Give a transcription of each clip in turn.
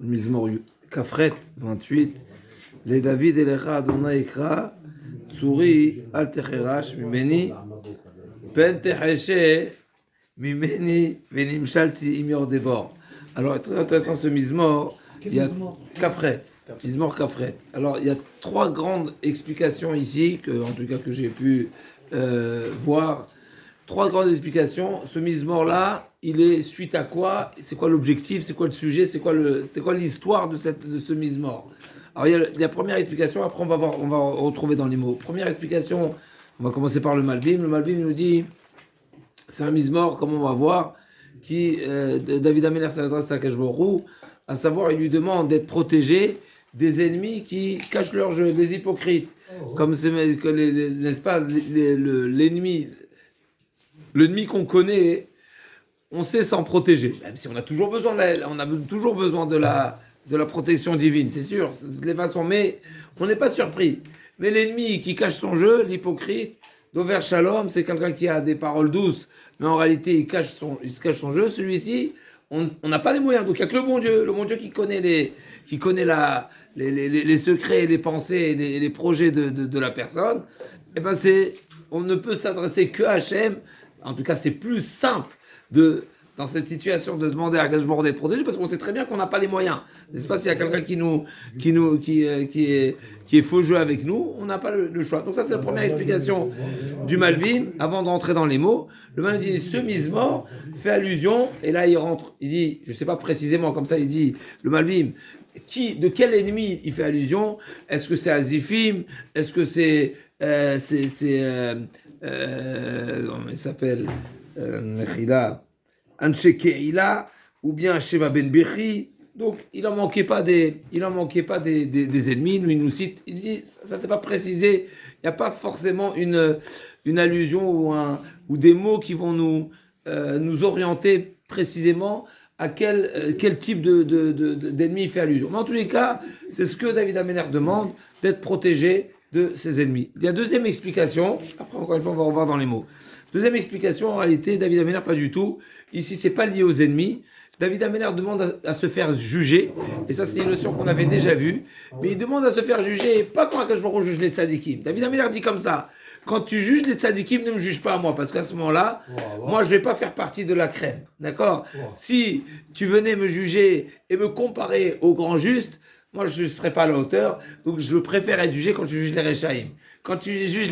Mizmor Kafret 28. Les David et les Adonai Ikra, Tsuri, Al Techerash, Mimeni, Pen Techeshe, Mimeni, Venimshalti, Imior Debor. Alors, très intéressant ce Mizmor. Il y a Kafret. Mizmor Kafret. Alors, il y a trois grandes explications ici, en tout cas que j'ai pu voir. Trois grandes explications. Ce Mizmor-là, il est suite à quoi? C'est quoi l'objectif? C'est quoi le sujet? C'est quoi l'histoire de ce Mizmor? Alors, il y a la première explication, après on va retrouver dans les mots. Première explication, on va commencer par le Malbim. Le Malbim nous dit, c'est un Mizmor, comme on va voir, qui, David Améler s'adresse à Kashborou, à savoir, il lui demande d'être protégé des ennemis qui cachent leur jeu, des hypocrites. Comme c'est, n'est-ce pas, l'ennemi qu'on connaît, on sait s'en protéger. Même si on a toujours besoin de la protection divine, c'est sûr, de toutes les façons, mais on n'est pas surpris. Mais l'ennemi qui cache son jeu, l'hypocrite, d'Over Shalom, c'est quelqu'un qui a des paroles douces, mais en réalité il se cache son jeu. Celui-ci, on n'a pas les moyens. Donc il n'y a que le bon Dieu qui connaît les secrets, les pensées et les projets de la personne. Et ben on ne peut s'adresser que à Hachem. En tout cas, c'est plus simple dans cette situation de demander à Kashborou d'être protégé parce qu'on sait très bien qu'on n'a pas les moyens. N'est-ce pas? S'il y a quelqu'un qui est faux jeu avec nous, on n'a pas le choix. Donc ça, c'est la première explication du Malbim. Avant d'entrer dans les mots, le Malbim dit ce Mizmor fait allusion, et là il rentre, il dit, je ne sais pas précisément comme ça, il dit le Malbim, de quel ennemi il fait allusion? Est-ce que c'est Azifim? Est-ce que c'est comment il s'appelle, Mechila, Anshe Keila, ou bien Sheva Ben Bechi. Donc il en manquait pas des ennemis. Nous, il nous cite, il dit, ça c'est pas précisé, il n'y a pas forcément une allusion ou des mots qui vont nous orienter précisément à quel type d'ennemi il fait allusion. Mais en tous les cas, c'est ce que David Améler demande, d'être protégé de ses ennemis. Il y a deuxième explication, après encore une fois on va revoir dans les mots. Deuxième explication, en réalité, David Améler pas du tout. Ici, c'est pas lié aux ennemis. David Améler demande à se faire juger, et ça c'est une notion qu'on avait déjà vue, mais il demande à se faire juger, pas quand Kashborou juge les tzadikim. David Améler dit comme ça, quand tu juges les tzadikim, ne me juge pas à moi, parce qu'à ce moment-là, moi je vais pas faire partie de la crème, d'accord? Si tu venais me juger et me comparer au grand juste, moi je ne serais pas à la hauteur, donc je préfère être jugé quand tu juges les Rechaïm. Quand tu juges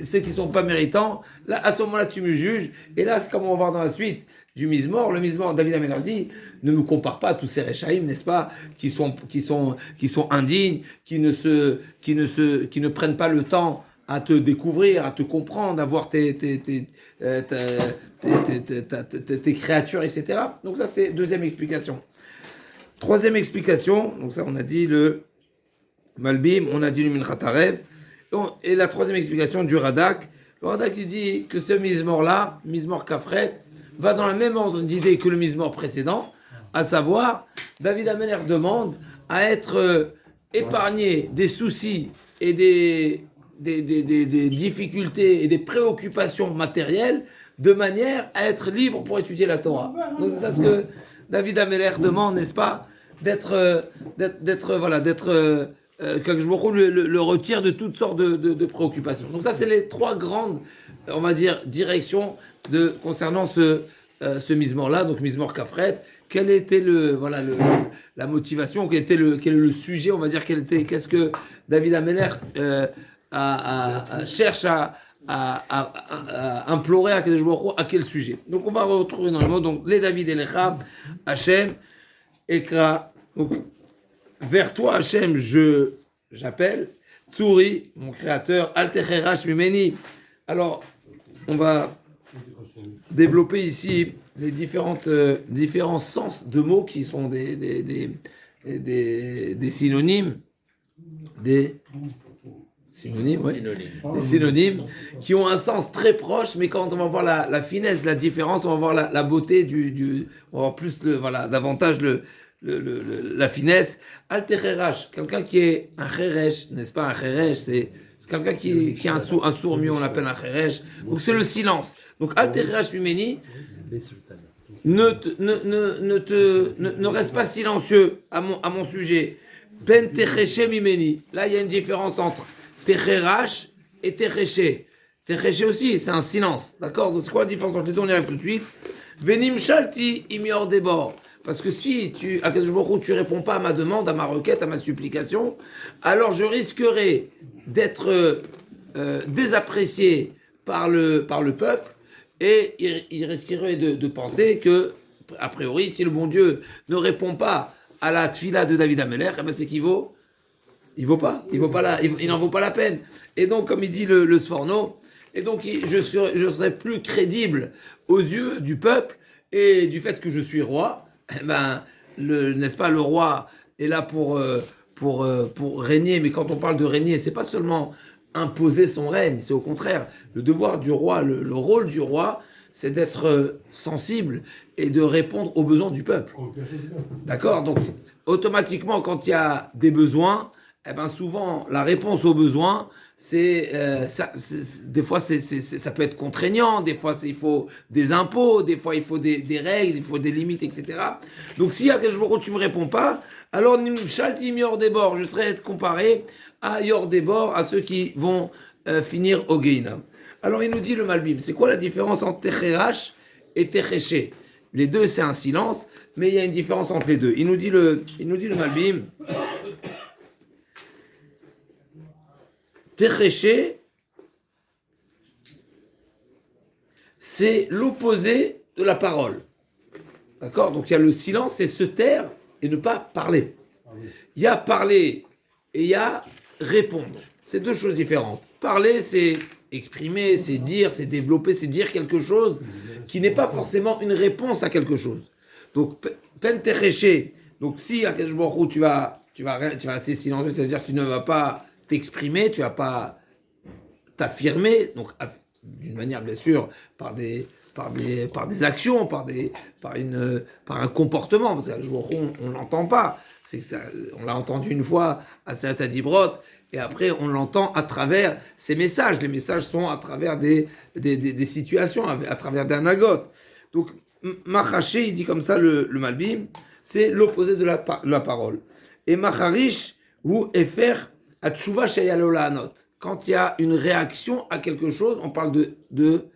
ceux qui ne sont pas méritants, là, à ce moment-là, tu me juges. Et là, c'est comme on va voir dans la suite du Mizmor. Le Mizmor, David Améler dit, ne me compare pas à tous ces Rechaïm, n'est-ce pas, qui sont indignes, qui ne prennent pas le temps à te découvrir, à te comprendre, à voir tes créatures, etc. Donc ça, c'est deuxième explication. Troisième explication, donc ça, on a dit le Malbim, on a dit le Minchat Harev. Et la troisième explication du Radak, le Radak il dit que ce Mizmor-là, Mizmor Kafret, va dans le même ordre d'idée que le Mizmor précédent, à savoir, David Améler demande à être épargné des soucis et des difficultés et des préoccupations matérielles, de manière à être libre pour étudier la Torah. Donc c'est ça ce que David Améler demande, n'est-ce pas, d'être Kashborou le retire de toutes sortes de préoccupations. Donc ça, c'est les trois grandes, on va dire, directions concernant ce Mizmor-là, donc Mizmor Kafret. Quelle était la motivation, quel est le sujet, on va dire, qu'est-ce que David Améler cherche à implorer à Kashborou, à quel sujet. Donc on va retrouver dans le mot, donc les David et les Chab, Hachem, Ekra, donc vers toi, Hachem, j'appelle. Tsuri, mon créateur. Al Techerash Mimeni. Alors, on va développer ici les différents sens de mots qui sont des synonymes. Des synonymes, oui. Des synonymes qui ont un sens très proche, mais quand on va voir la finesse, la différence, on va voir la beauté on va voir plus davantage la finesse. Al-Techerash, quelqu'un qui est un Cheresh, n'est-ce pas? Un Cheresh, c'est quelqu'un qui a un sourd-muet, on l'appelle un Cheresh. Donc c'est le silence. Donc Al-Techerash Mimeni, ne reste pas silencieux à mon sujet. Ben techeche mimeni. Là, il y a une différence entre techerash et techeche. Techeche aussi, c'est un silence. D'accord? Donc, c'est quoi la différence entre les deux? On y arrive tout de suite. Venim shalti imior debor. Parce que si à Kadosh Baruch Hu, tu réponds pas à ma demande, à ma requête, à ma supplication, alors je risquerai d'être désapprécié par le peuple, et il risquerait de penser que, a priori, si le bon Dieu ne répond pas à la tfila de David Ameler, eh ben c'est qu'il vaut pas, il n'en vaut pas la peine. Et donc, comme il dit le Sforno, et donc je serai plus crédible aux yeux du peuple et du fait que je suis roi. Eh ben, n'est-ce pas, le roi est là pour régner, mais quand on parle de régner, c'est pas seulement imposer son règne, c'est au contraire le devoir du roi, le rôle du roi, c'est d'être sensible et de répondre aux besoins du peuple. D'accord? Donc, automatiquement, quand il y a des besoins, eh ben souvent, la réponse aux besoins, des fois, ça peut être contraignant, des fois, il faut des impôts, des fois, il faut des règles, il faut des limites, etc. Donc, si à quelque chose tu ne me réponds pas, alors, Shaltim Yor Debor, je serai comparé à Yor Debor, à ceux qui vont finir au Geinam. Alors, il nous dit le Malbim, c'est quoi la différence entre Techerash et Techeche? Les deux, c'est un silence, mais il y a une différence entre les deux. Il nous dit le Malbim. Techeche, c'est l'opposé de la parole. D'accord? Donc il y a le silence, c'est se taire et ne pas parler. Il y a parler et il y a répondre. C'est deux choses différentes. Parler, c'est exprimer, c'est dire, c'est développer, c'est dire quelque chose qui n'est pas forcément une réponse à quelque chose. Donc, pen techeche, donc si à quelque chose tu vas rester silencieux, c'est-à-dire que tu ne vas pas t'exprimer, tu vas pas t'affirmer, donc d'une manière bien sûr par des actions, par un comportement, parce que on l'entend pas, c'est que ça, on l'a entendu une fois à Seret Dibrot, et après on l'entend à travers ces messages. Les messages sont à travers des situations, à travers des anagotes. Donc Machaché, il dit comme ça le Malbim, c'est l'opposé de la parole. Et Macharish ou Efer Atshuva Sheyalola Anot. Quand il y a une réaction à quelque chose, on parle de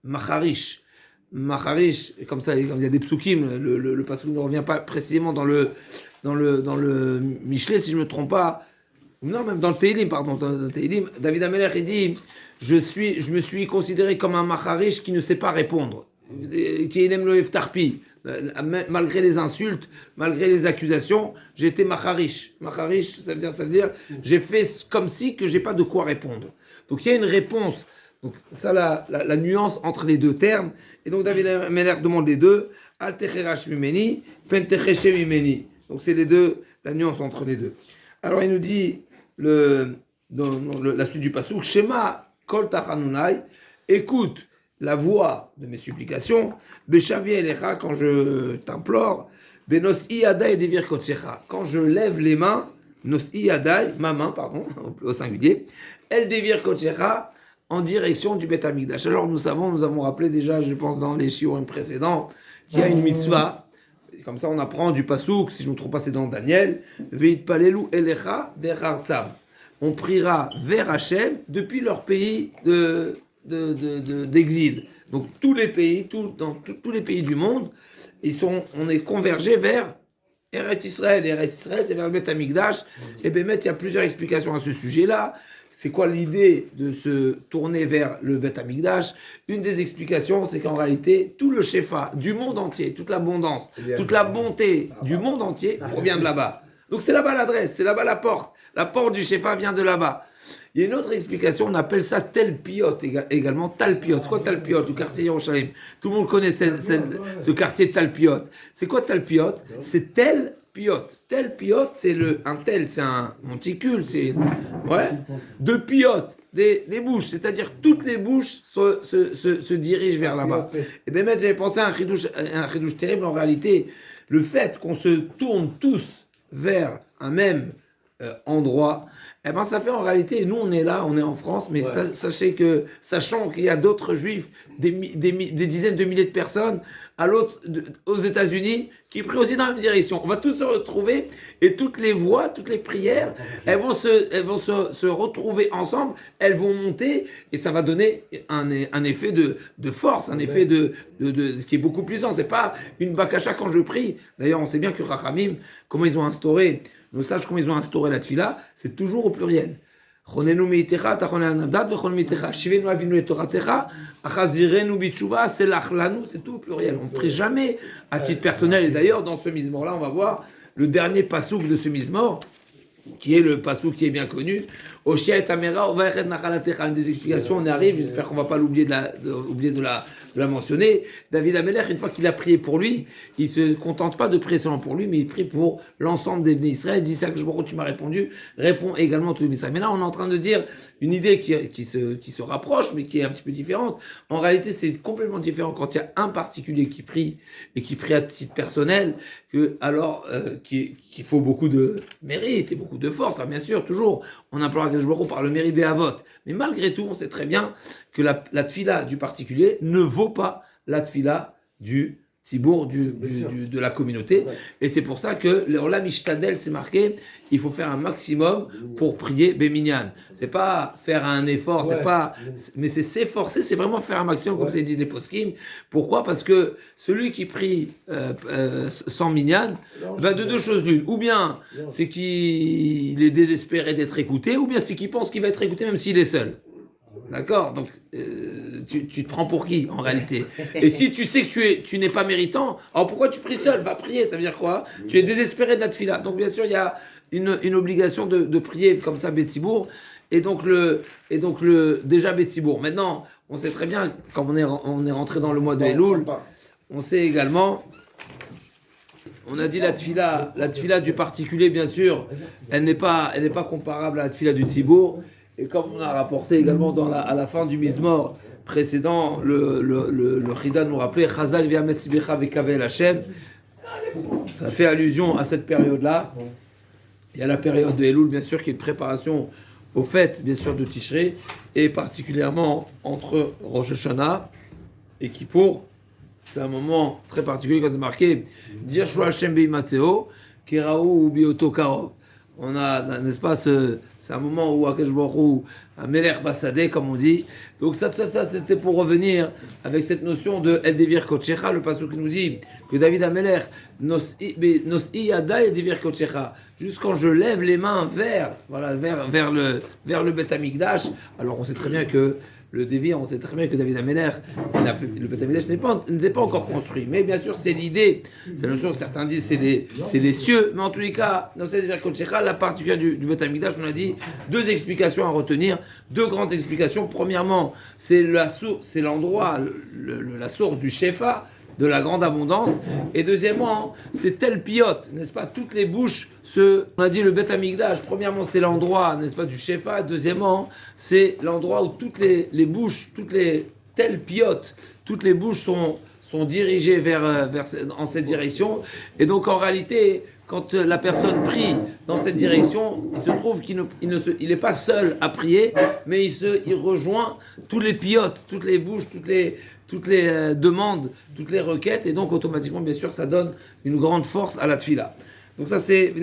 Macharish. Macharish, comme ça, comme il y a des psukim, le pasuk ne revient pas précisément dans le Michelet, si je ne me trompe pas. Non, même dans le Teilim, pardon, dans le Teilim, David Ameler, il dit, je me suis considéré comme un Macharish qui ne sait pas répondre, qui aime le Eftarpi. Malgré les insultes, malgré les accusations, j'étais Macharish. Macharish, ça veut dire, j'ai fait comme si que j'ai pas de quoi répondre. Donc il y a une réponse. Donc ça, la nuance entre les deux termes. Et donc David Ameler demande les deux. Al techerash mimeni, pen techeche mimeni. Donc c'est les deux, la nuance entre les deux. Alors il nous dit la suite du pasuk, Shema kol tachanunai, écoute la voix de mes supplications, Beshavi elecha, quand je t'implore, Benos'i yadai devir kotchecha, quand je lève les mains, Nos'i yadai, ma main, pardon, au singulier, El devir kotchecha, en direction du Beth Amikdash. Alors nous avons rappelé déjà, je pense dans les shiurim précédents, qu'il y a une mitzvah, comme ça on apprend du pasouk, si je ne me trompe pas c'est dans Daniel, Veitpalelu elecha derartzam. On priera vers Hachem depuis leur pays d'exil. Donc tous les pays, dans tous les pays du monde, on est convergé vers Eretz Israël. Eretz Israël, c'est vers le Beth Amikdash. Et bien, il y a plusieurs explications à ce sujet-là. C'est quoi l'idée de se tourner vers le Beth Amikdash? Une des explications, c'est qu'en réalité, tout le shefa du monde entier, toute l'abondance, toute la bonté du monde entier provient de là-bas. Donc c'est là-bas l'adresse, c'est là-bas la porte. La porte du shefa vient de là-bas. Il y a une autre explication, on appelle ça Talpiot également. Talpiot, c'est quoi Talpiot, le quartier Yerushalayim? Tout le monde connaît ce quartier Talpiot. C'est quoi Talpiot? C'est Tel-Piot. Tel-Piot, c'est c'est un monticule, c'est de Piot, des bouches, c'est-à-dire toutes les bouches se dirigent vers là-bas. Et bien, j'avais pensé à un chidouche terrible, en réalité, le fait qu'on se tourne tous vers un même endroit, eh ben ça fait en réalité, nous on est là, on est en France, mais sachant qu'il y a d'autres juifs, des dizaines de milliers de personnes à l'autre, aux États-Unis, qui prie aussi dans la même direction. On va tous se retrouver et toutes les voix, toutes les prières, elles vont se retrouver ensemble, elles vont monter et ça va donner un effet de force, un effet de qui est beaucoup plus puissant. C'est pas une bakasha quand je prie. D'ailleurs, on sait bien que Rachamim, comment ils ont instauré, nos sages, comment ils ont instauré la tefila, c'est toujours au pluriel. C'est tout au pluriel. On ne prie jamais à titre personnel. Et d'ailleurs, dans ce mizmor-là, on va voir le dernier pasouk de ce mizmor, qui est le pasouk qui est bien connu. Oshia et Tamera, une des explications, on y arrive, j'espère qu'on ne va pas l'oublier de la mentionner. David Amelech, une fois qu'il a prié pour lui, il ne se contente pas de prier seulement pour lui, mais il prie pour l'ensemble des bénis Israël. Il dit ça que tu m'as répondu, réponds également à tous les bénis Israël. Mais là, on est en train de dire une idée qui se rapproche, mais qui est un petit peu différente. En réalité, c'est complètement différent quand il y a un particulier qui prie, et qui prie à titre personnel, qu'il faut beaucoup de mérite et beaucoup de force. Enfin, bien sûr, toujours, on implore Akadosh Baruch Hu par le mérite des Havot. Mais malgré tout, on sait très bien que la tfila du particulier ne vaut pas la tfila du tzibour, de la communauté. Exact. Et c'est pour ça que le Olam Ishtadel, c'est marqué, il faut faire un maximum pour prier Béminyan. C'est pas faire un effort, mais c'est s'efforcer, c'est vraiment faire un maximum, comme c'est dit les poskim. Pourquoi ? Parce que celui qui prie sans Minyan, va de deux choses l'une. Ou bien c'est qu'il est désespéré d'être écouté, ou bien c'est qu'il pense qu'il va être écouté même s'il est seul. D'accord ? Donc, tu te prends pour qui, en réalité ? Et si tu sais que tu n'es pas méritant, alors pourquoi tu pries seul ? Va prier, ça veut dire quoi ? Tu es désespéré de la tefila. Donc, bien sûr, il y a une obligation de prier comme ça, Betzibour. Et donc, déjà Betzibour. Maintenant, on sait très bien, quand on est rentré dans le mois de Elul, on sait également... On a dit la tefila du particulier, bien sûr, elle n'est pas comparable à la tefila du tzibour. Et comme on a rapporté également à la fin du mizmor précédent, le Chida nous rappelait Chazal v'yamet tzbecha v'kavel Hashem. Ça fait allusion à cette période-là. Il y a la période de Elul, bien sûr, qui est une préparation aux fêtes, bien sûr, de Tishrei, et particulièrement entre Rosh Hashanah et Kippour. C'est un moment très particulier quand c'est marqué Dirshu Hashem beimatzeo, Keraou ou Bioto Karov. On a, n'est-ce pas, c'est un moment où Akadosh Baruch Hu, Melech Basadeh, comme on dit. Donc ça, c'était pour revenir avec cette notion de El Devir Kochecha, le passage qui nous dit que David Amelech, Nos'i Yada El Devir Kochecha, juste quand je lève les mains vers le Beth Amikdash, alors on sait très bien que le Dévir, on sait très bien que David Amelech, le Beth Amikdash n'était pas encore construit. Mais bien sûr, c'est l'idée. C'est la notion, certains disent c'est les cieux. Mais en tous les cas, dans cette la particularité du Beth Amikdash, on a dit deux explications à retenir. Deux grandes explications. Premièrement, c'est l'endroit, la source du Shefa, de la grande abondance. Et deuxièmement, c'est tel piote, n'est-ce pas, toutes les bouches, on a dit le Beth Amikdash, premièrement c'est l'endroit, n'est-ce pas, du Shefa, deuxièmement c'est l'endroit où toutes les bouches, telles piotes, toutes les bouches sont dirigées en cette direction. Et donc en réalité, quand la personne prie dans cette direction, il se trouve qu'il n'est pas seul à prier, mais il rejoint tous les piotes, toutes les bouches, toutes les demandes, toutes les requêtes, et donc automatiquement, bien sûr, ça donne une grande force à la tfila. Donc ça c'est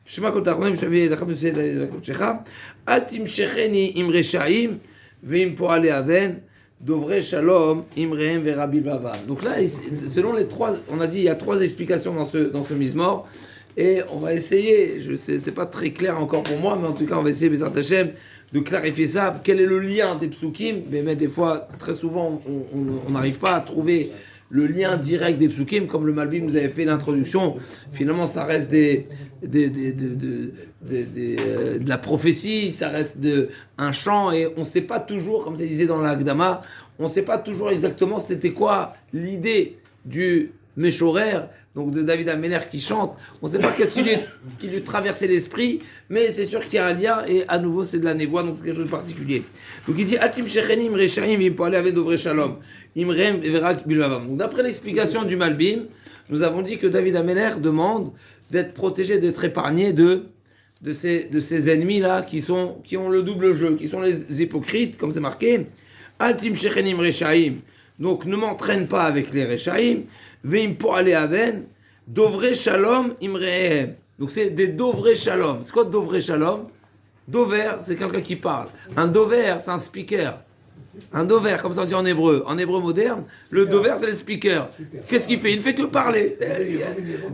Shema kol tachronim shavi dacham yosei kochecha al timshecheni im reshaim ve'im po'alei aven dovre shalom im rehem ve'rabi vavam. Donc là, selon les trois, on a dit il y a trois explications dans ce mizmor, et on va essayer, je sais, c'est pas très clair encore pour moi, mais en tout cas on va essayer Bezrat Hashem de clarifier ça. Quel est le lien des psukim? Mais des fois, très souvent, on n'arrive pas à trouver le lien direct des psukim, comme le Malbim nous avait fait l'introduction. Finalement, ça reste de la prophétie, ça reste un chant, et on ne sait pas toujours, comme ça disait dans l'Agdama, on ne sait pas toujours exactement c'était quoi l'idée du Meshorer, donc de David Amelech qui chante. On ne sait pas qu'est-ce qui lui traversait l'esprit, mais c'est sûr qu'il y a un lien, et à nouveau c'est de la névoie, donc c'est quelque chose de particulier. Donc il dit Atim Shechenim Rechaim Vim Poale Ave Dovre Shalom Imrem Verak Bilvavam. Donc d'après l'explication du Malbim, nous avons dit que David Amelech demande d'être protégé, d'être épargné de ces ennemis-là qui ont le double jeu, qui sont les hypocrites, comme c'est marqué. Atim Shechenim Rechaim. Donc ne m'entraîne pas avec les Rechaim. Veim pour aller aven. Dovrei Shalom imrehem. Donc c'est des Dovrei Shalom. C'est quoi Dovrei Shalom? Dover, c'est quelqu'un qui parle. Un Dover, c'est un speaker. Un Dover, comme ça on dit en hébreu. En hébreu moderne, le Dover, c'est le speaker. Qu'est-ce qu'il fait? Il ne fait que parler.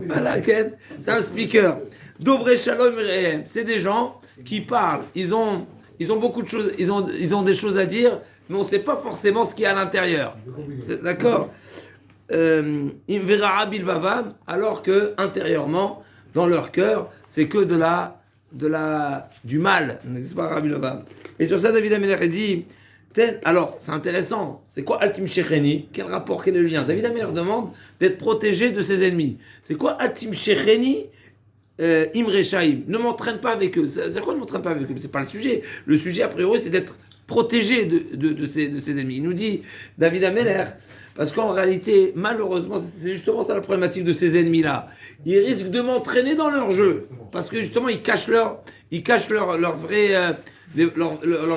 Voilà, c'est un speaker. Dovrei Shalom imrehem. C'est des gens qui parlent. Ils ont beaucoup de choses. Ils ont des choses à dire, mais on ne sait pas forcément ce qu'il y a à l'intérieur. D'accord? Alors que intérieurement, dans leur cœur, c'est que du mal, n'est-ce pas, Rabbi Vavam? Et sur ça, David Ameler dit, alors c'est intéressant, c'est quoi Altim Shecheni? Quel rapport, quel est le lien? David Ameler demande d'être protégé de ses ennemis. C'est quoi Altim Shecheni? Imre Shaim, ne m'entraîne pas avec eux. C'est quoi ne m'entraîne pas avec eux? C'est pas le sujet. Le sujet, a priori, c'est d'être protégé de ses ennemis. Il nous dit, David Ameler, parce qu'en réalité, malheureusement, c'est justement ça la problématique de ces ennemis-là. Ils risquent de m'entraîner dans leur jeu. Parce que justement, ils cachent leur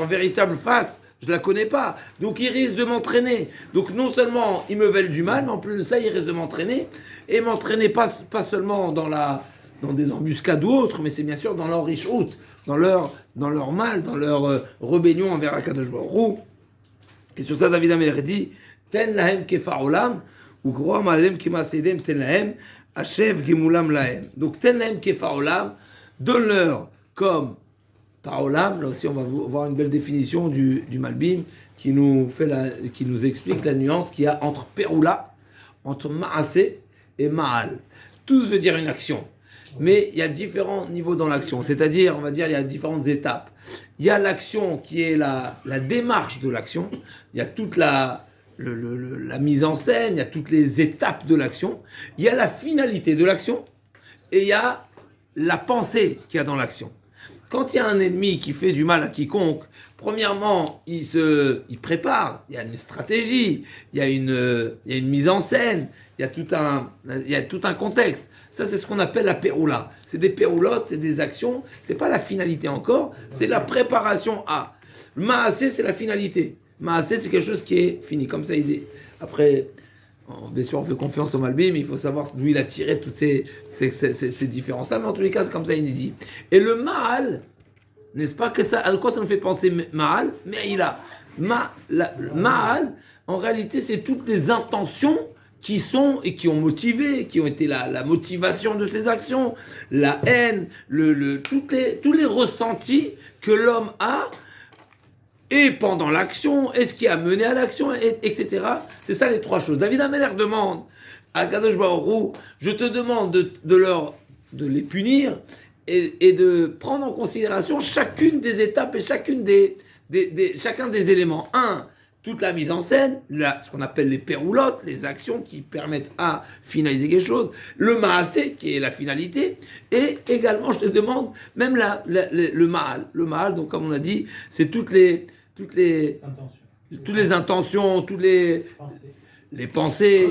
véritable face. Je la connais pas. Donc ils risquent de m'entraîner. Donc non seulement ils me veulent du mal, mais en plus de ça, ils risquent de m'entraîner. Et m'entraîner pas seulement dans des embuscades ou autres, mais c'est bien sûr dans leur riche route, dans leur mal, dans leur rébellion envers Akadosh Baruch Hu. Et sur ça, David Ameler dit, Ten lahem kefar olam, ou groam alem kemasedem ten lahem, achev gemulam lahem. Donc ten lahem kefar olam, donne-leur comme par olam. Là aussi, on va voir une belle définition du Malbim qui nous explique la nuance qu'il y a entre peroula, entre maasé et maal. Tout veut dire une action. Mais il y a différents niveaux dans l'action, c'est-à-dire, on va dire, il y a différentes étapes. Il y a l'action qui est la démarche de l'action, il y a toute la mise en scène, il y a toutes les étapes de l'action, il y a la finalité de l'action, et il y a la pensée qu'il y a dans l'action. Quand il y a un ennemi qui fait du mal à quiconque, premièrement, il prépare, il y a une stratégie, il y a une mise en scène, il y a tout un contexte. Ça, c'est ce qu'on appelle la péroula. C'est des péroulottes, c'est des actions, c'est pas la finalité encore, c'est la préparation à. Le maasé, c'est la finalité. Maasé, c'est quelque chose qui est fini. Comme ça, après, bien sûr, on fait confiance au Malbim, mais il faut savoir d'où il a tiré toutes ces différences-là. Mais en tous les cas, c'est comme ça, il dit. Et le Maal, n'est-ce pas que ça, à quoi ça nous fait penser Maal? Mais il a. Maal, en réalité, c'est toutes les intentions qui sont et qui ont motivé, qui ont été la motivation de ces actions, la haine, tous les ressentis que l'homme a, et pendant l'action, et ce qui a mené à l'action, etc. C'est ça les trois choses. David Ameler demande à Kadosh Baruch Hu, je te demande de les punir et de prendre en considération chacune des étapes et chacun des éléments. Toute la mise en scène, ce qu'on appelle les péroulottes, les actions qui permettent à finaliser quelque chose, le maasé, qui est la finalité, et également, je te demande, même le maal. Le maal, donc comme on a dit, c'est toutes les intentions, les pensées,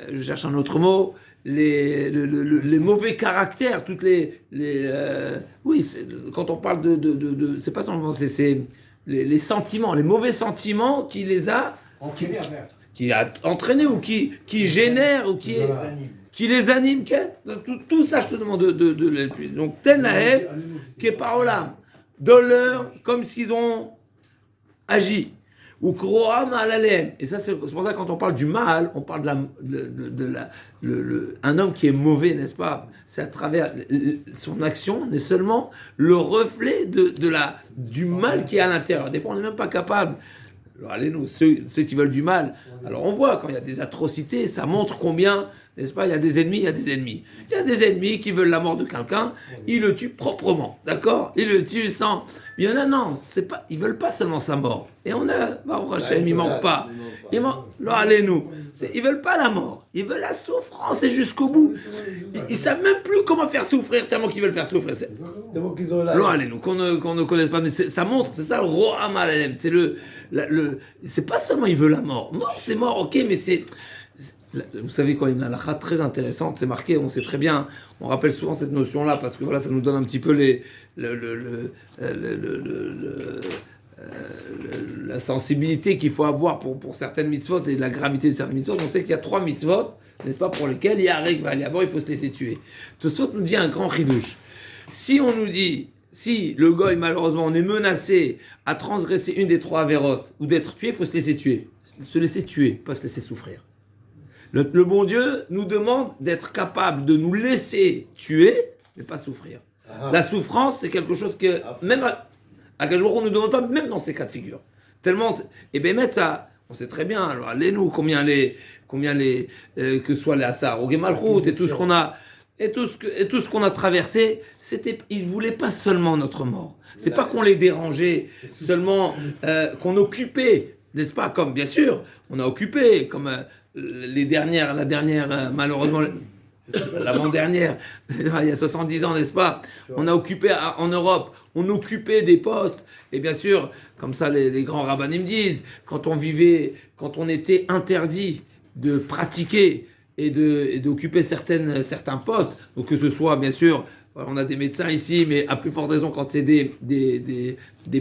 je cherche un autre mot, les mauvais caractères, quand on parle c'est pas seulement, c'est les sentiments, les mauvais sentiments qui les a entraînés ou qui génèrent ou qui les animent. Tout ça, je te demande de les. Donc, tel lahem, qui est parolam, donne-leur comme s'ils ont agi. Ou kroam alalem. Et ça, c'est pour ça que quand on parle du mal, on parle un homme qui est mauvais, n'est-ce pas? C'est à travers son action, n'est seulement le reflet du mal qui est à l'intérieur. Des fois, on n'est même pas capable. Alors, allez-nous, ceux qui veulent du mal. Alors, on voit quand il y a des atrocités, ça montre combien, n'est-ce pas? Il y a des ennemis, il y a des ennemis. Il y a des ennemis qui veulent la mort de quelqu'un, ils le tuent proprement, d'accord? Ils le tuent sans. Il y en a, non, ils veulent pas seulement sa mort. Et on a, Hachem, il manque pas. Alors, allez-nous. Ils veulent pas la mort. Ils veulent la souffrance et jusqu'au bout. Ils savent même plus comment faire souffrir tellement qu'ils veulent faire souffrir. Alors, allez-nous, qu'on ne connaisse pas. Mais ça montre, c'est ça le Roham Alalem. C'est c'est pas seulement ils veulent la mort. Mort, c'est mort, ok, mais c'est. Vous savez quoi, il y a une halakha très intéressante, c'est marqué, on sait très bien, on rappelle souvent cette notion-là parce que voilà, ça nous donne un petit peu la sensibilité qu'il faut avoir pour certaines mitzvot et la gravité de certaines mitzvot, on sait qu'il y a 3 mitzvot, n'est-ce pas, pour lesquelles il y a va y avoir, il faut se laisser tuer. Tosfot nous dit un grand chidouche. Si on nous dit, si le goy, malheureusement, on est menacé à transgresser une des 3 avérotes ou d'être tué, il faut se laisser tuer. Se laisser tuer, pas se laisser souffrir. Le bon Dieu nous demande d'être capable de nous laisser tuer, mais pas souffrir. La souffrance, c'est quelque chose que, même à Gajbourg, on ne nous demande pas, même dans ces cas de figure. Tellement, et bien, mettre ça, on sait très bien, alors, allez-nous, combien que soit les Assar, au Gemalchut, et tout ce qu'on a, et tout ce qu'on a traversé, ils ne voulaient pas seulement notre mort. C'est pas qu'on les dérangeait, seulement qu'on occupait, n'est-ce pas, comme, bien sûr, on a occupé, comme la dernière, malheureusement, l'avant-dernière, il y a 70 ans, n'est-ce pas, on a occupé en Europe, on occupait des postes, et bien sûr, comme ça les grands rabbinim disent, quand on était interdit de pratiquer et d'occuper certains postes, donc que ce soit bien sûr, on a des médecins ici, mais à plus forte raison quand c'est des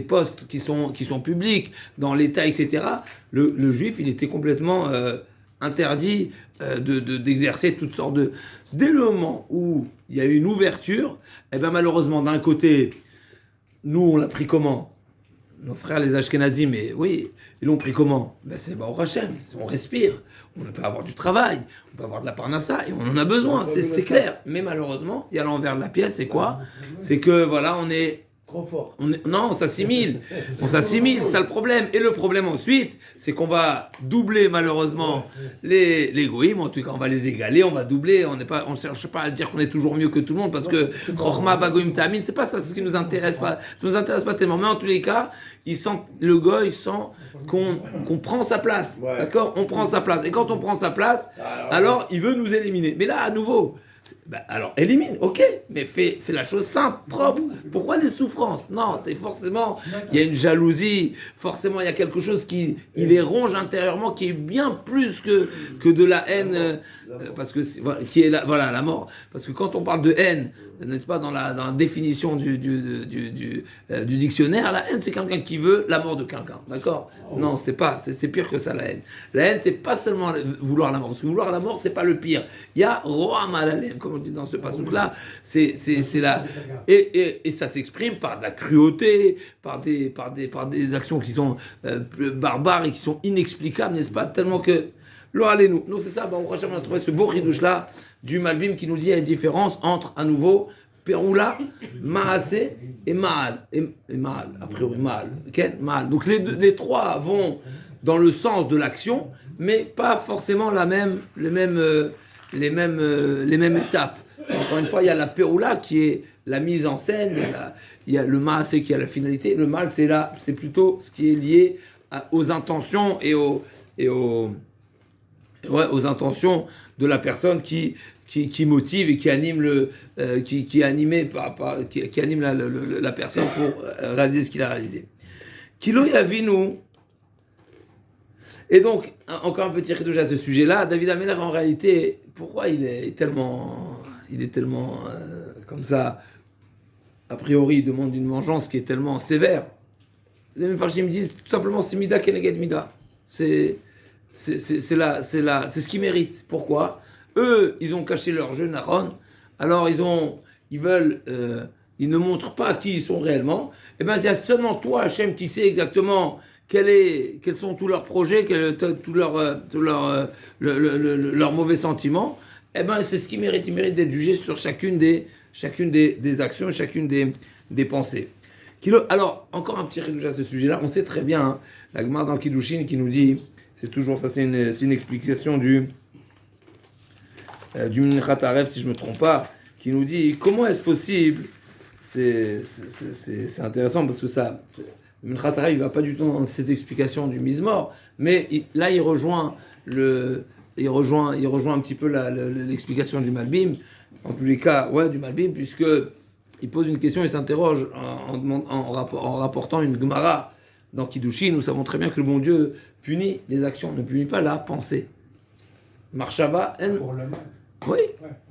postes qui sont publics, dans l'État, etc., le juif, il était complètement interdit d'exercer toutes sortes de... Dès le moment où il y a eu une ouverture, eh ben malheureusement, d'un côté, nous, on l'a pris comment? Nos frères, les Ashkenazim, mais oui, ils l'ont pris comment? Ben c'est Baruch Hashem, on respire, on peut avoir du travail, on peut avoir de la parnassa, et on en a besoin, c'est clair. Mais malheureusement, il y a l'envers de la pièce, c'est quoi? C'est que, voilà, on est... Trop fort. Non, on s'assimile, c'est ça le problème. Et le problème ensuite, c'est qu'on va doubler malheureusement les goïms, en tout cas on va les égaler, on va doubler, on ne cherche pas à dire qu'on est toujours mieux que tout le monde, parce que Chochma Bagoïm Tamin, c'est pas ça ce qui nous intéresse pas, ça nous intéresse pas tellement, mais en tous les cas, le goy sent qu'on prend sa place, d'accord? On prend sa place, et quand on prend sa place, alors il veut nous éliminer. Mais là, à nouveau, alors élimine, ok, mais fais la chose simple, propre. Pourquoi les souffrances? Non, c'est forcément, il y a une jalousie, forcément il y a quelque chose qui les ronge intérieurement, qui est bien plus que de la haine, parce que qui est la mort. Parce que quand on parle de haine, n'est-ce pas, dans la définition du dictionnaire, la haine c'est quelqu'un qui veut la mort de quelqu'un, d'accord? Non, c'est pire que ça la haine. La haine c'est pas seulement vouloir la mort, parce que vouloir la mort c'est pas le pire. Il y a Roham Alalem, comme on dit dans ce passage-là, c'est là, et ça s'exprime par de la cruauté, par des actions qui sont barbares et qui sont inexplicables, n'est-ce pas? Tellement que nous. Donc c'est ça, on a trouvé ce beau ridouche-là du Malbim qui nous dit la différence entre, à nouveau, Peroula, Maasé et Maal. Et Maal, a priori Maal. Okay? Maal. Donc les 3 vont dans le sens de l'action, mais pas forcément les mêmes étapes. Encore une fois, il y a la Peroula qui est la mise en scène, il y a le Maasé qui a la finalité, le Maal c'est plutôt ce qui est lié aux intentions et aux intentions de la personne qui motive et qui anime qui anime la personne pour réaliser ce qu'il a réalisé. Kilo Yavinu. Et donc, encore un petit redouche à ce sujet-là, David Ameller, en réalité, pourquoi il est tellement comme ça, a priori, il demande une vengeance qui est tellement sévère. Les mêmes farchim me disent tout simplement c'est Mida Keneged Mida. C'est ce qu'ils méritent. Pourquoi? Eux, ils ont caché leur jeu Naron, alors ils ne montrent pas qui ils sont réellement. Et bien, il y a seulement toi, Hachem, qui sais exactement quels sont tous leurs projets, tous leurs mauvais sentiments. Et bien, c'est ce qu'ils méritent. Ils méritent d'être jugés sur chacune des actions, chacune des pensées. Alors, encore un petit rédouche à ce sujet-là. On sait très bien, hein, la Gemara dans Kiddushin qui nous dit, c'est toujours ça, c'est une explication du Minchat Aref, si je ne me trompe pas, qui nous dit comment est-ce possible. C'est intéressant parce que ça, le Minchat Aref, il ne va pas du tout dans cette explication du Mizmor, mais là il rejoint un petit peu l'explication du Malbim, en tous les cas, du Malbim, puisque il pose une question, il s'interroge en rapportant une Gemara dans Kiddushin. Nous savons très bien que le bon Dieu punit les actions, ne punit pas la pensée. Marshava, en. Oui,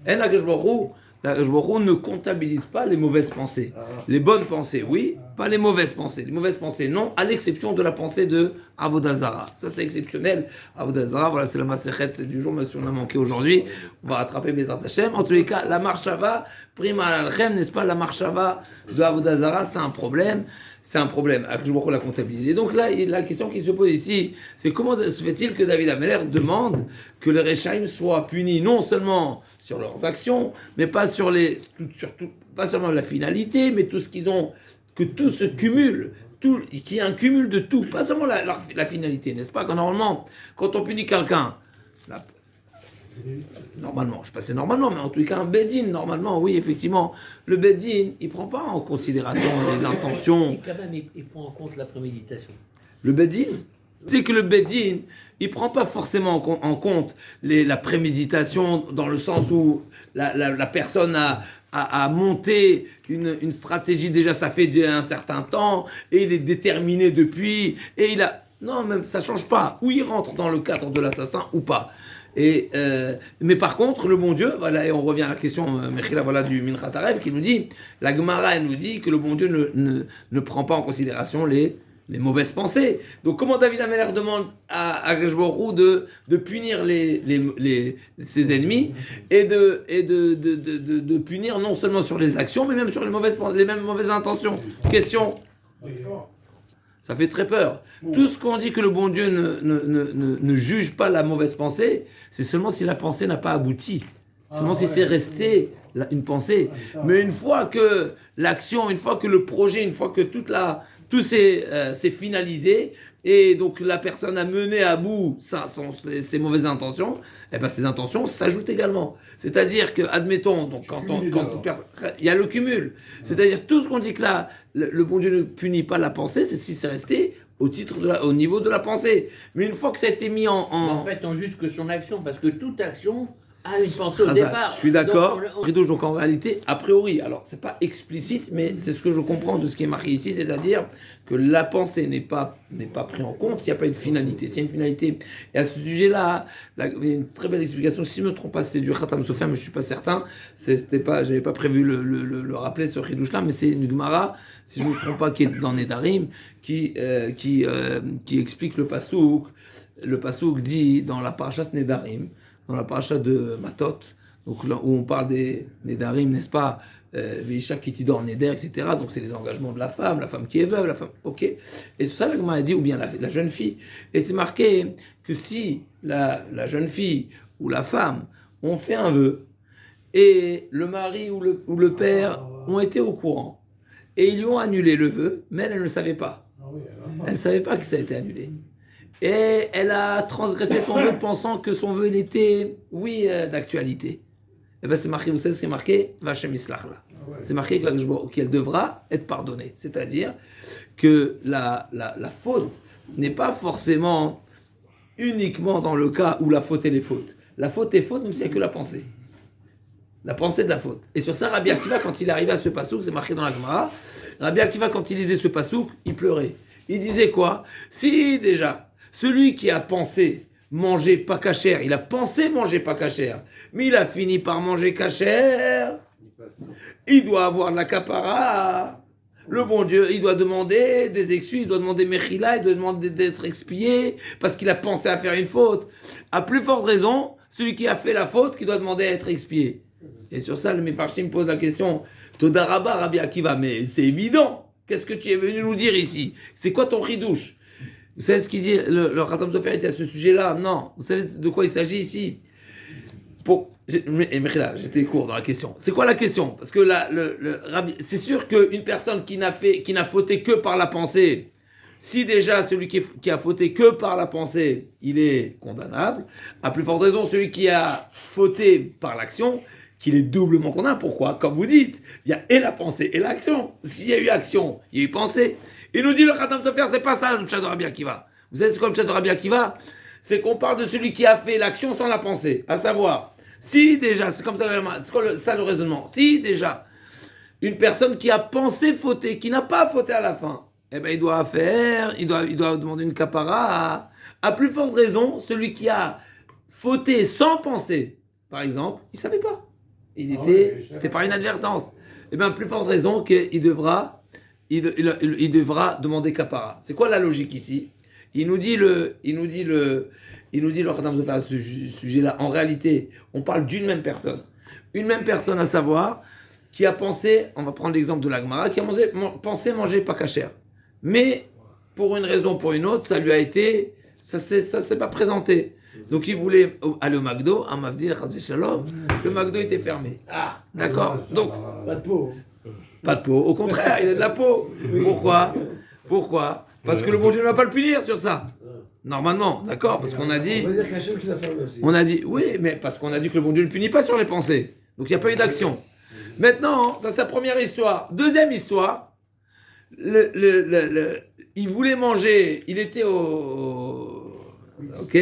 en Akash Baruch Hu, La Baruch Hu ne comptabilise pas les mauvaises pensées. Les bonnes pensées, oui, pas les mauvaises pensées. Les mauvaises pensées, non, à l'exception de la pensée de Avodah Zarah. Ça, c'est exceptionnel. Avodah Zarah, voilà, c'est la Masechet du jour, mais si on a manqué aujourd'hui, on va rattraper Bezrat Hashem. En tous les cas, la Marshava, Prima al-Chem, n'est-ce pas, la Marshava de Avodah Zarah, c'est un problème. C'est un problème. Akjoubourou l'a comptabilisé. Donc là, la question qui se pose ici, c'est comment se fait-il que David Ameller demande que les Rechaim soient punis non seulement sur leurs actions, mais pas pas seulement la finalité, mais tout ce qu'ils ont, que tout se cumule, qu'il y ait un cumul de tout, pas seulement la finalité, n'est-ce pas? Quand normalement, quand on punit quelqu'un, normalement, je sais pas si c'est normalement, mais en tout cas un Bedin, normalement, oui, effectivement, le Bedin, il prend pas en considération les intentions. Quand même, il prend en compte la préméditation. Le Bedin, c'est que le Bedin, il prend pas forcément en compte la préméditation dans le sens où la personne a monté une stratégie, déjà ça fait un certain temps, et il est déterminé depuis, et il a... Non, même ça change pas. Ou il rentre dans le cadre de l'assassin ou pas. Mais par contre, le bon Dieu, voilà, et on revient à la question Mechila, voilà, du Minchat Harev, qui nous dit, la Gemara, elle nous dit que le bon Dieu ne prend pas en considération les mauvaises pensées. Donc comment David Ameller demande à Akashborou de punir ses ennemis et de punir non seulement sur les actions, mais même sur les mêmes mauvaises intentions. Question. Ça fait très peur. Tout ce qu'on dit que le bon Dieu ne juge pas la mauvaise pensée, c'est seulement si la pensée n'a pas abouti. Seulement si c'est resté une pensée. Mais une fois que l'action, une fois que le projet, une fois que tout c'est finalisé, et donc la personne a mené à bout ses mauvaises intentions, et ben ces intentions s'ajoutent également. C'est-à-dire que, admettons, donc il y a le cumul. C'est-à-dire tout ce qu'on dit que là, le bon Dieu ne punit pas la pensée, c'est si c'est resté au niveau de la pensée. Mais une fois que ça a été mis En fait, on juge que son action, parce que toute action a une pensée au départ. Je suis d'accord. Donc en réalité, a priori, alors c'est pas explicite, mais c'est ce que je comprends de ce qui est marqué ici, c'est-à-dire que la pensée n'est pas prise en compte s'il n'y a pas une finalité. S'il y a une finalité, et à ce sujet-là, il y a une très belle explication. Si je ne me trompe pas, c'est du Khatam Sofer, mais je ne suis pas certain. J'avais pas prévu le rappeler ce Chidouche-là, mais c'est une Gemara, si je ne me trompe pas, qui est dans Nedarim, qui explique le pasouk. Le pasouk dit dans la parashat Nedarim, dans la paracha de Matot, donc là où on parle des Nedarim, n'est-ce pas, Veisha Kitidor Neder, etc. Donc c'est les engagements de la femme qui est veuve, la femme, ok. Et ça, la Gemara a dit, ou bien la jeune fille. Et c'est marqué que si la jeune fille ou la femme ont fait un vœu, et le mari ou le père ont été au courant, et ils lui ont annulé le vœu, mais elle ne le savait pas. Elle ne savait pas que ça a été annulé. Et elle a transgressé son vœu pensant que son vœu était, d'actualité. Et bien c'est marqué, vous savez ce qui est marqué? Vachem Islachla. C'est marqué qu'elle devra être pardonnée. C'est-à-dire que la faute n'est pas forcément uniquement dans le cas où la faute est les fautes. La faute est faute même s'il n'y a que la pensée. La pensée de la faute. Et sur ça, Rabbi Akiva, quand il arrivait à ce pasouk, c'est marqué dans la Gemara, Rabbi Akiva, quand il lisait ce pasouk, il pleurait. Il disait quoi? Si déjà, celui qui a pensé manger pas cachère, il a pensé manger pas cachère, mais il a fini par manger cachère, il doit avoir de la capara. Le bon Dieu, il doit demander des excuses, il doit demander mechila, il doit demander d'être expié, parce qu'il a pensé à faire une faute. À plus forte raison, celui qui a fait la faute, qui doit demander à être expié. Et sur ça, le Mefarshim pose la question, Todarabba, Rabbi Akiva, mais c'est évident, qu'est-ce que tu es venu nous dire ici? C'est quoi ton chidouche? Vous savez ce qu'il dit, le Khatam Sofer était à ce sujet-là? Non. Vous savez de quoi il s'agit ici? J'étais court dans la question. C'est quoi la question? Parce que là, c'est sûr qu'une personne qui n'a fauté que par la pensée, si déjà celui qui a fauté que par la pensée, il est condamnable, à plus forte raison, celui qui a fauté par l'action, qu'il est doublement condamnable. Pourquoi? Comme vous dites, il y a et la pensée et l'action. S'il y a eu action, il y a eu pensée. Il nous dit le Khatam Sofer, c'est pas ça le Pshat de Rabbi Akiva. Vous savez c'est quoi le Pshat de Rabbi Akiva? C'est qu'on parle de celui qui a fait l'action sans la pensée. À savoir, si déjà, c'est comme ça, ça le raisonnement, si déjà, une personne qui a pensé fauter, qui n'a pas fauté à la fin, eh ben il doit demander une capara. À plus forte raison, celui qui a fauté sans penser, par exemple, il savait pas. C'était par inadvertance. Eh bien, plus forte raison qu'il devra demander kapara. C'est quoi la logique ici? Il nous dit le Khatam Sofer à ce sujet-là. En réalité, on parle d'une même personne. Une même personne, à savoir, qui a pensé, on va prendre l'exemple de l'Agmara, qui a pensé manger pas cachère. Mais, pour une raison ou pour une autre, ça lui a été, ça s'est pas présenté. Donc il voulait aller au McDo, à Mavdil, Shalom, le McDo était fermé. Ah, d'accord. Donc, Pas de peau. pas de peau. Au contraire, il a de la peau. Pourquoi? Parce que le bon Dieu ne va pas le punir sur ça. Normalement, d'accord? Parce qu'on a dit. On va dire qu'Hachem qui l'a fermé aussi. On a dit, oui, mais parce qu'on a dit que le bon Dieu ne punit pas sur les pensées. Donc il n'y a pas eu d'action. Maintenant, ça c'est la première histoire. Deuxième histoire, il voulait manger, il était ok?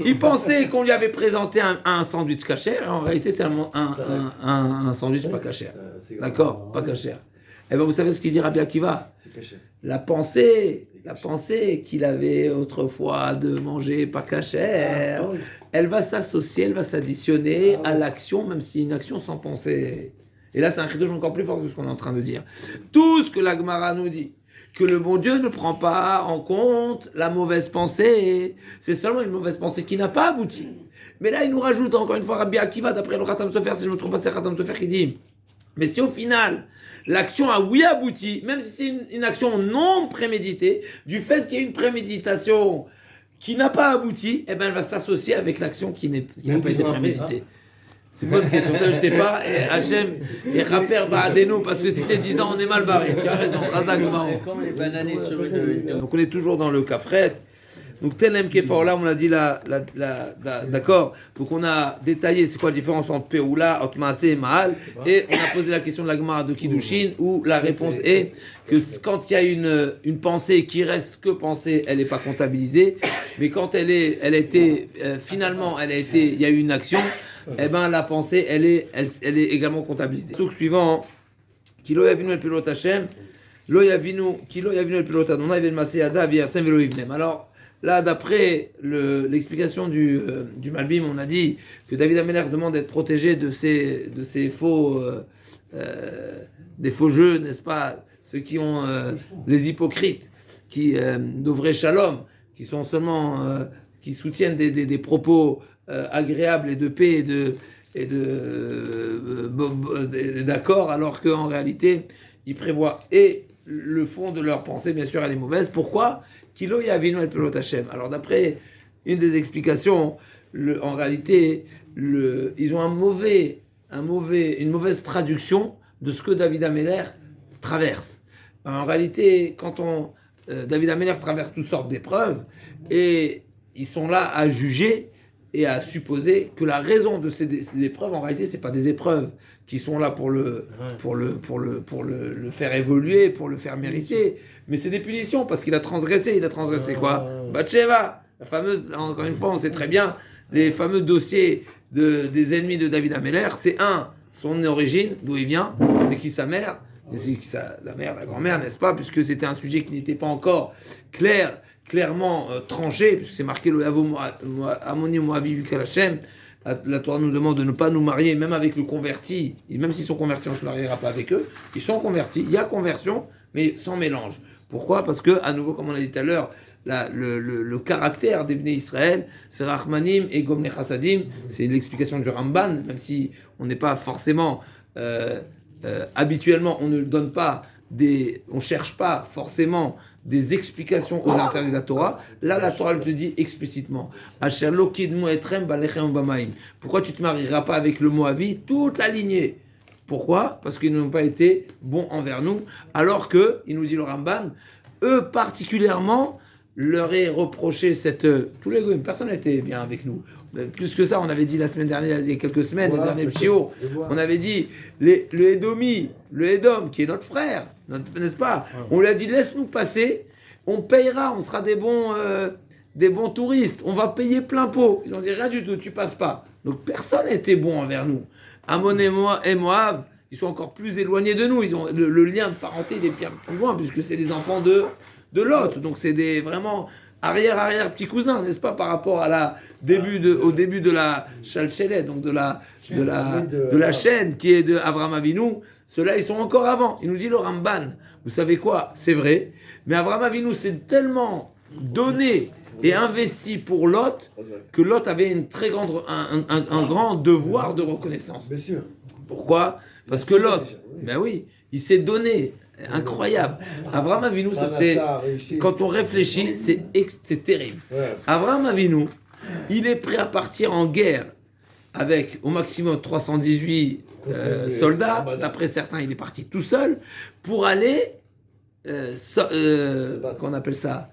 Il pensait qu'on lui avait présenté un sandwich cachère, et en réalité c'est un sandwich pas cachère. D'accord? Pas cachère. Eh bien vous savez ce qu'il dit Rabbi Akiva? C'est caché. La pensée qu'il avait autrefois de manger pas cachère, elle va s'associer, elle va s'additionner à l'action, même si une action sans pensée. Et là, c'est un chidouche encore plus fort que ce qu'on est en train de dire. Tout ce que la Gemara nous dit, que le bon Dieu ne prend pas en compte la mauvaise pensée, c'est seulement une mauvaise pensée qui n'a pas abouti. Mais là, il nous rajoute encore une fois Rabbi Akiva, d'après le Khatam Sofer, si je ne me trompe pas, c'est Khatam Sofer qui dit, mais si au final, l'action a oui abouti, même si c'est une action non préméditée, du fait qu'il y ait une préméditation qui n'a pas abouti, eh ben elle va s'associer avec l'action qui n'a pas été préméditée. C'est une bonne question, ça je sais pas. Et Hachem et Rapper Baadeno, parce que si c'est 10 ans, on est mal barré. Tu as raison, Razak Maro. Comme les bananes sur une... Donc on est toujours dans le Kafret. Donc tel Mkefor, là on a dit d'accord. Donc on a détaillé c'est quoi la différence entre Peoula, entre Maaseh et Mahal. Et on a posé la question de la Gemara de Kiddushin, où la réponse est que quand il y a une pensée qui reste que pensée, elle n'est pas comptabilisée. Mais quand il y a eu une action, eh ben la pensée, elle est également comptabilisée. Truc suivant, Kilo Yavinu el Pilot Hashem, Lo Yavinu, Kilo Yavinu el Pilot Adonai, Ven Maseh Ada, V'Yasem Velo Yivnem. Alors, là, d'après l'explication du Malbim, on a dit que David Ameler demande d'être protégé de ces faux, des faux jeux, n'est-ce pas? Ceux qui ont les hypocrites, qui d'Ovrei Shalom, qui sont seulement, qui soutiennent des propos agréables et de paix et d'accord, alors qu'en réalité, ils prévoient et le fond de leur pensée, bien sûr, elle est mauvaise. Pourquoi? Kilo Yavinu el Pelot Hashem. Alors d'après une des explications, en réalité, ils ont une mauvaise traduction de ce que David Ameler traverse. En réalité, quand David Ameler traverse toutes sortes d'épreuves, et ils sont là à juger et à supposer que la raison de ces épreuves, en réalité, c'est pas des épreuves qui sont là pour le faire évoluer, pour le faire mériter, mais c'est des punitions parce qu'il a transgressé. Il a transgressé quoi? Bathsheba, la fameuse, encore une fois, on sait très bien, les fameux dossiers des ennemis de David Ameler, c'est son origine, d'où il vient, c'est qui sa mère, et c'est qui la mère, la grand-mère, n'est-ce pas? Puisque c'était un sujet qui n'était pas encore clairement tranché, puisque c'est marqué le Amoni Moavi Vikalachem. La Torah nous demande de ne pas nous marier, même avec le converti, et même s'ils sont convertis, on ne se mariera pas avec eux. Ils sont convertis, il y a conversion, mais sans mélange. Pourquoi? Parce que, à nouveau, comme on a dit tout à l'heure, le caractère des Bnei Israël, c'est Rachmanim et Gomnei Chassadim, c'est l'explication du Ramban, même si on n'est pas forcément, habituellement, on ne donne pas on cherche pas forcément des explications aux interdits de la Torah. Là, la Torah te dit explicitement pourquoi tu ne te marieras pas avec le Moavi, toute la lignée. Pourquoi? Parce qu'ils n'ont pas été bons envers nous, alors que, il nous dit le Ramban, eux particulièrement, leur est reproché tous les goyim, personne n'était bien avec nous. Plus que ça, on avait dit la semaine dernière, il y a quelques semaines, le dernier Pshio, on avait dit le Edom, qui est notre frère, n'est-ce pas? On lui a dit laisse-nous passer, on payera, on sera des bons touristes, on va payer plein pot. Ils ont dit rien du tout, tu passes pas. Donc personne n'était bon envers nous. Ammon et Moab, ils sont encore plus éloignés de nous. Ils ont le lien de parenté des bien plus loin, puisque c'est les enfants de Lot. Donc c'est vraiment arrière petits cousins, n'est-ce pas, par rapport à au début de la Shalchelet, donc de la de la chaîne qui est de Avraham Avinu, ceux-là, ils sont encore avant. Il nous dit le Ramban, vous savez quoi? C'est vrai, mais Avraham Avinu s'est tellement donné et investi pour Lot que Lot avait une très grande, un grand devoir de reconnaissance. Bien sûr. Pourquoi? Parce que Lot, ben oui, il s'est donné. Incroyable. Avraham Avinu, ça c'est, quand on réfléchit, c'est terrible. Ouais. Avraham Avinu, il est prêt à partir en guerre avec au maximum 318 soldats. D'après certains, il est parti tout seul pour aller, qu'on appelle ça,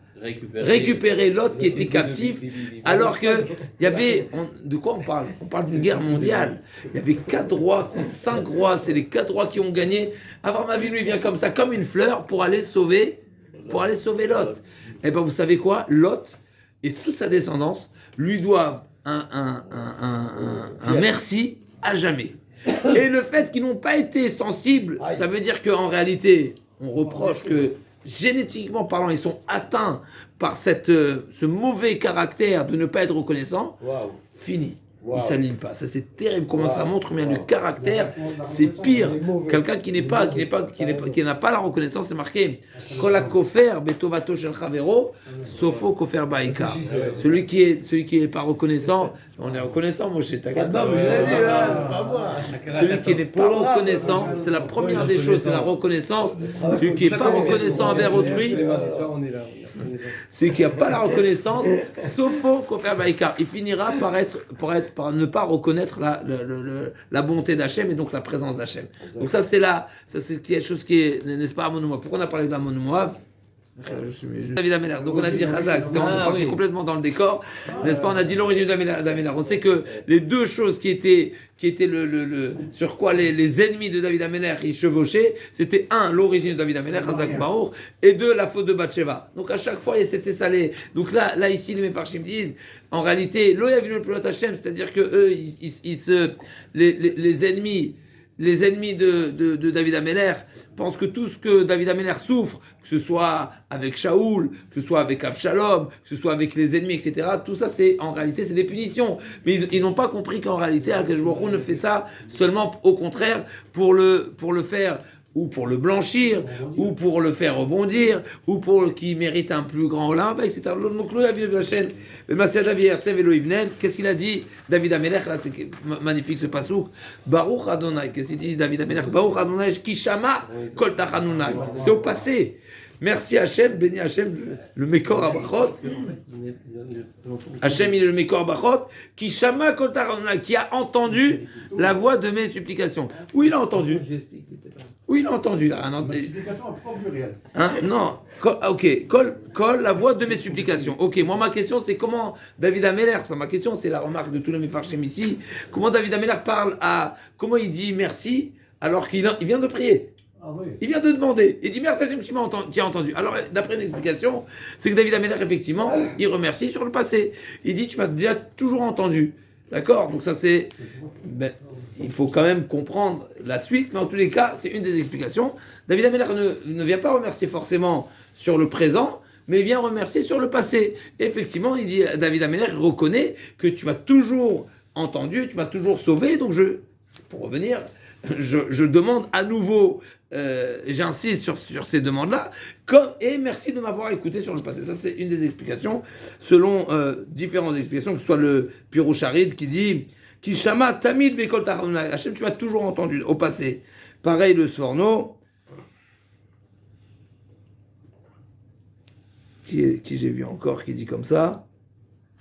récupérer Lot qui était captif, alors que il y avait, de quoi on parle? On parle d'une guerre mondiale. Il y avait 4 rois contre 5 rois, c'est les 4 rois qui ont gagné. Avraham Avinu, il vient comme ça, comme une fleur, pour aller sauver Lot. Et ben vous savez quoi? Lot et toute sa descendance lui doivent un merci à jamais. Et le fait qu'ils n'ont pas été sensibles, ça veut dire qu'en réalité, on reproche que génétiquement parlant, ils sont atteints par ce mauvais caractère de ne pas être reconnaissant. Fini. Ils ne s'alignent pas. Ça, c'est terrible. Comment ça montre bien le caractère. C'est pire. Quelqu'un qui n'a pas la reconnaissance, c'est marqué. Kol kofer betovato shel chavero, sofo kofer baika. Celui qui est pas reconnaissant, on est reconnaissant, Moshe. T'inquiète pas, mais je l'ai dit, pas moi. Celui qui n'est pas reconnaissant, c'est la première des choses, c'est la reconnaissance. Celui qui n'est pas reconnaissant envers autrui, celui qui n'a pas la reconnaissance, sofo kofer baika, il finira par ne pas reconnaître la bonté d'Hachem et donc la présence d'Hachem. Donc ça c'est quelque chose qui est, n'est-ce pas, Amon Moav. Pourquoi on a parlé d'Amon Moav? David Améler. Donc on a dit Chazak, on est parti complètement dans le décor, n'est-ce pas? On a dit l'origine d'Améler. On sait que les deux choses qui étaient sur quoi les ennemis de David Améler ils chevauchaient, c'était un, l'origine de David Améler, Chazak Baruch, et deux, la faute de Bathsheba. Donc à chaque fois c'était salé. Donc là ici les Mefarshim disent, en réalité, lo yavinu l'pelot Hashem, c'est-à-dire que eux les ennemis de David Améler pensent que tout ce que David Améler souffre, que ce soit avec Shaoul, que ce soit avec Avshalom, que ce soit avec les ennemis, etc., tout ça, en réalité, c'est des punitions. Mais ils n'ont pas compris qu'en réalité, Akadosh Baruch Hu ne fait ça seulement, au contraire, pour le faire, ou pour le blanchir, ou pour le faire rebondir, ou pour qu'il mérite un plus grand Olam, etc. Donc, qu'est-ce qu'il a dit David Amelech, là, c'est magnifique ce pasouk. Baruch Adonai, qu'est-ce qu'il dit David Amelech? Baruch Adonai, Kishama, Kol Tachanunai. C'est au passé. Merci Hachem, béni Hachem, le Mekor Abachot. Hachem, il est le Mekor Abachot, Kishama, Kol Tachanunai, qui a entendu la voix de mes supplications. Où il a entendu? Où il a entendu là? Non, ok, Kol, la voix de mes supplications. Ok, moi ma question c'est comment David Améler, c'est pas ma question, c'est la remarque de tous les Mefarshim ici. Comment David Améler comment il dit merci alors qu'il vient de prier? Il vient de demander. Il dit merci Hachem qui a entendu. Alors d'après une explication, c'est que David Améler effectivement, il remercie sur le passé. Il dit tu m'as déjà toujours entendu. D'accord? Donc ça c'est... il faut quand même comprendre la suite, mais en tous les cas, c'est une des explications. David Améler ne vient pas remercier forcément sur le présent, mais il vient remercier sur le passé. Et effectivement, il dit, David Améler reconnaît que tu m'as toujours entendu, tu m'as toujours sauvé, donc pour revenir, je demande à nouveau, j'insiste sur ces demandes-là, et merci de m'avoir écouté sur le passé. Ça, c'est une des explications, selon différentes explications, que ce soit le Piroucharid qui dit Kishama Tamid Bekol Tachanunai. Hachem, tu m'as toujours entendu au passé. Pareil, le Sforno, qui j'ai vu encore, qui dit comme ça.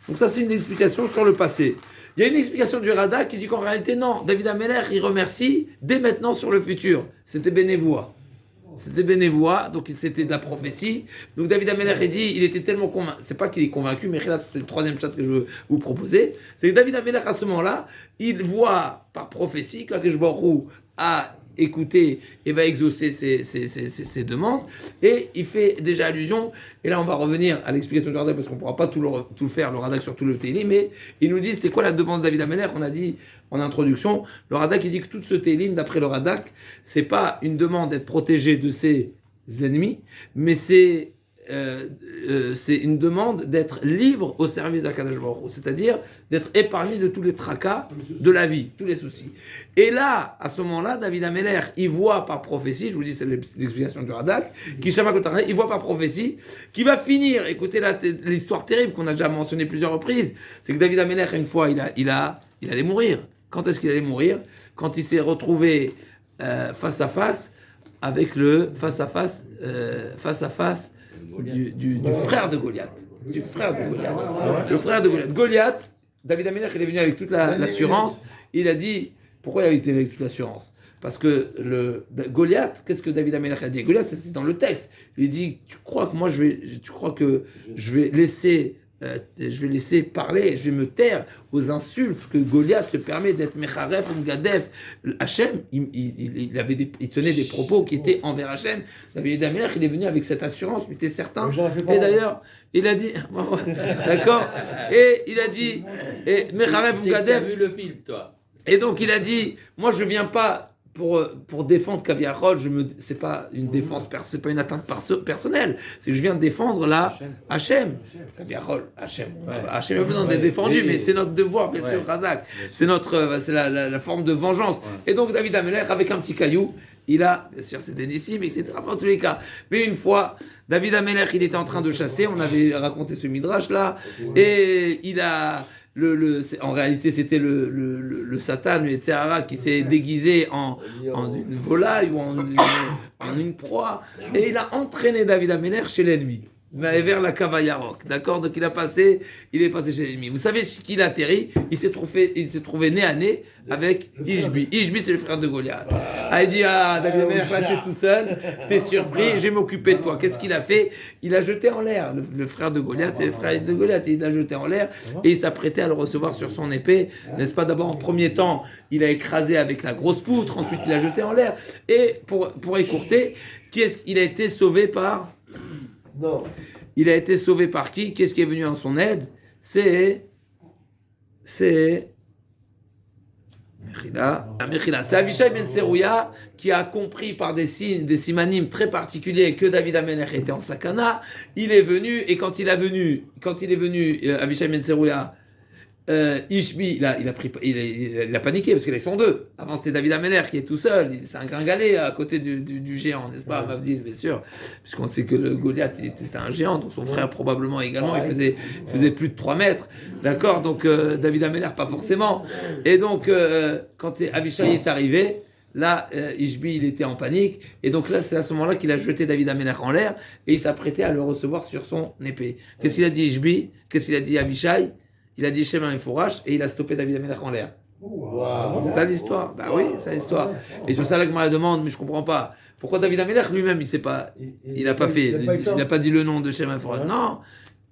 Donc ça, c'est une explication sur le passé. Il y a une explication du Radak qui dit qu'en réalité, non, David Améler, il remercie dès maintenant sur le futur. C'était bénévoie. Donc c'était de la prophétie. Donc David Améler, il dit, il était tellement convaincu, c'est pas qu'il est convaincu, mais là, c'est le troisième chat que je veux vous proposer. C'est que David Améler, à ce moment-là, il voit par prophétie qu'Akadosh Baruch Hu a écouté et va exaucer ses demandes, et il fait déjà allusion, et là on va revenir à l'explication du Radak parce qu'on ne pourra pas tout faire, le Radak sur tout le Télim, mais il nous dit c'était quoi la demande de David Améler. On a dit en introduction, le Radak il dit que tout ce Télim, d'après le Radak, c'est pas une demande d'être protégé de ses ennemis, mais c'est c'est une demande d'être libre au service d'Akadosh Baruch Hu, c'est-à-dire d'être épargné de tous les tracas de la vie, tous les soucis. Et là, à ce moment-là, David Ameler, il voit par prophétie, je vous dis, c'est l'explication du Radak, il voit par prophétie qu'il va finir. Écoutez l'histoire terrible qu'on a déjà mentionnée plusieurs reprises, c'est que David Ameler, une fois, il allait mourir. Quand est-ce qu'il allait mourir? Quand il s'est retrouvé face à face avec le face à face du frère de Goliath. Du frère de Goliath. Le frère de Goliath. Goliath, David Ameler, il est venu avec toute l'assurance. Il a dit, pourquoi il a été avec toute l'assurance? Parce que Goliath, qu'est-ce que David Ameler a dit? Goliath, c'est dans le texte. Il dit, tu crois que je vais laisser parler, je vais me taire aux insultes que Goliath se permet d'être Mecharef ou Mgadef. Hachem, il tenait des propos qui étaient envers Hachem. David Ameler, il est venu avec cette assurance, mais t'es certain. Et d'ailleurs, il a dit, d'accord, et il a dit, Mecharef ou Mgadef. Tu as vu le film, toi. Et donc il a dit, moi je viens pas pour défendre Kaviarol, c'est pas une défense, c'est pas une atteinte personnelle, c'est que je viens de défendre Hachem. Kaviarol, Hachem. Hachem a besoin d'être défendu, mais c'est notre devoir, bien sûr, Razak. C'est la forme de vengeance. Et donc David Ameler, avec un petit caillou, il a, bien sûr, c'est des Nissim, etc. En tous les cas. Mais une fois, David Ameler, il était en train de chasser, on avait raconté ce midrash là, et il a. En réalité, c'était le Satan, le Yetzirah, qui s'est déguisé en une volaille ou en une proie, et il a entraîné David Ameler chez l'ennemi, vers la Kavayarok, d'accord? Donc il est passé chez l'ennemi. Vous savez qu'il a atterri, il s'est trouvé nez à nez avec Ishbi. Ishbi, c'est le frère de Goliath. Il dit, David Ameler, là, t'es tout seul, t'es surpris, je vais m'occuper de toi. Qu'est-ce qu'il a fait? Il a jeté en l'air. Le frère de Goliath, c'est le frère de Goliath, il l'a jeté en l'air et il s'apprêtait à le recevoir sur son épée. N'est-ce pas? D'abord, en premier temps, il a écrasé avec la grosse poutre, ensuite il a jeté en l'air. Et pour écourter, il a été sauvé par... Non. Il a été sauvé par qui? Qu'est-ce qui est venu en son aide? C'est Mechila. C'est Avishai Ben Tserouya qui a compris par des signes, des simanim très particuliers que David Ameler était en sakana. Il est venu, et quand il est venu, Avishai Ben Tserouya, Ishbi, il a paniqué parce qu'ils sont deux. Avant c'était David Ameler qui est tout seul, c'est un gringalet à côté du géant, n'est-ce pas, Mavdil, bien sûr, puisqu'on sait que le Goliath c'était un géant, donc son frère probablement également, il faisait plus de 3 mètres, d'accord, donc David Ameler pas forcément, et donc quand Avishai est arrivé, là, Ishbi, il était en panique, et donc là, c'est à ce moment-là qu'il a jeté David Ameler en l'air, et il s'apprêtait à le recevoir sur son épée. Qu'est-ce qu'il a dit Ishbi? Qu'est-ce qu'il a dit Avishai? Il a dit Shema Mefourash et il a stoppé David Ameler en l'air. C'est ça l'histoire. Bah oui, c'est l'histoire. Et sur ça, la Gemara demande, mais je comprends pas. Pourquoi David Ameler lui-même, il n'a pas fait, il n'a pas dit le nom de Shema Mefourash. Non.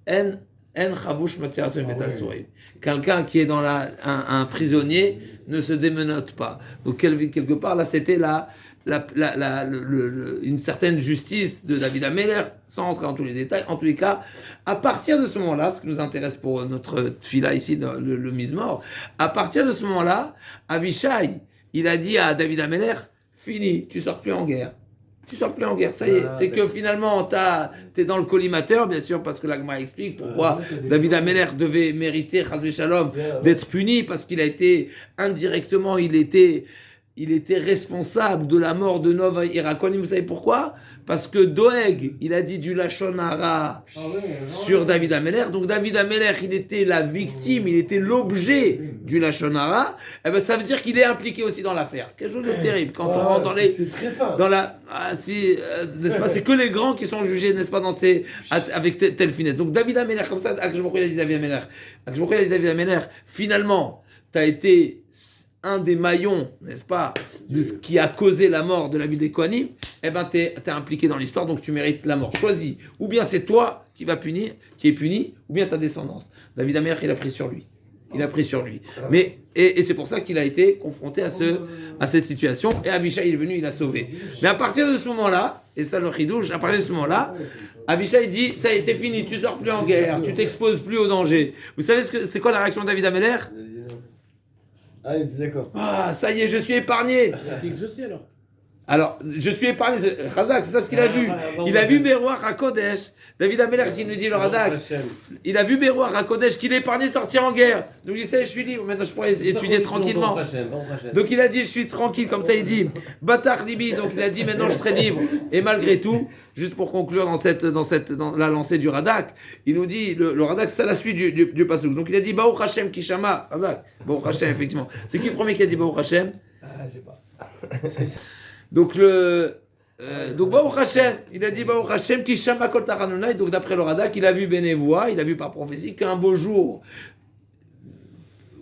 En Chavush Matirason Betasourim. Quelqu'un qui est dans un prisonnier ne se démenote pas. Donc quelque part, là, c'était une certaine justice de David Ameler, sans rentrer dans tous les détails. En tous les cas, à partir de ce moment-là, ce qui nous intéresse pour notre tfila ici, le Mizmor, à partir de ce moment-là, Avishai, il a dit à David Ameler, fini, tu sors plus en guerre. Tu sors plus en guerre, ça y est. C'est que finalement, t'es dans le collimateur, bien sûr, parce que l'Agma explique pourquoi David Ameler devait mériter, Chazvé Shalom, d'être puni, parce qu'il a été, indirectement, il était responsable de la mort de Nov Irakonim. Vous savez pourquoi? Parce que Doeg, il a dit du Lachon Hara sur David Ameler. Donc David Ameler, il était la victime, il était l'objet du Lachon Hara. Eh ben, ça veut dire qu'il est impliqué aussi dans l'affaire. Quelque chose de terrible. Quand on rentre c'est très fin. n'est-ce pas? C'est que les grands qui sont jugés, n'est-ce pas, avec telle finesse. Donc David Ameler, comme ça, Akshmochel a dit David Ameler, finalement, tu as été un des maillons, n'est-ce pas, de ce qui a causé la mort de la ville des Kohanim, eh ben t'es impliqué dans l'histoire, donc tu mérites la mort. Choisis. Ou bien c'est toi qui est puni, ou bien ta descendance. David Ameler, il a pris sur lui. Mais, et c'est pour ça qu'il a été confronté à cette situation, et Avishai, il est venu, il a sauvé. Mais à partir de ce moment-là, et ça le chidouche, à partir de ce moment-là, Avishai dit, ça y est, c'est fini, tu sors plus en guerre, tu t'exposes plus au danger. Vous savez c'est quoi la réaction de David Ameler? Ah, il était d'accord. Ah, ça y est, je suis épargné. Il a été exaucé alors. Alors, je suis épargné, Chazak, c'est ça ce qu'il a vu. Il a vu Berouach HaKodesh. David Ameler, s'il nous dit le Radak, il a vu Berouach HaKodesh qu'il est épargné de sortir en guerre. Donc il dit, je suis libre, maintenant je pourrais étudier tranquillement. Donc il a dit, je suis tranquille, comme ça il dit, Batar Libi, donc il a dit, maintenant je serai libre. Et malgré tout, juste pour conclure dans la lancée du Radak, il nous dit, le Radak, c'est la suite du Pasuk. Donc il a dit, Baruch Hashem Kishama, Radak, Baruch Hashem, effectivement. C'est qui le premier qui a dit Baruch Hashem? Je sais pas. Donc donc Baruch Hashem, il a dit Baruch Hashem qui shama kol tachanunai. Donc d'après le Radak, il a vu Bénévoie, il a vu par prophétie qu'un beau jour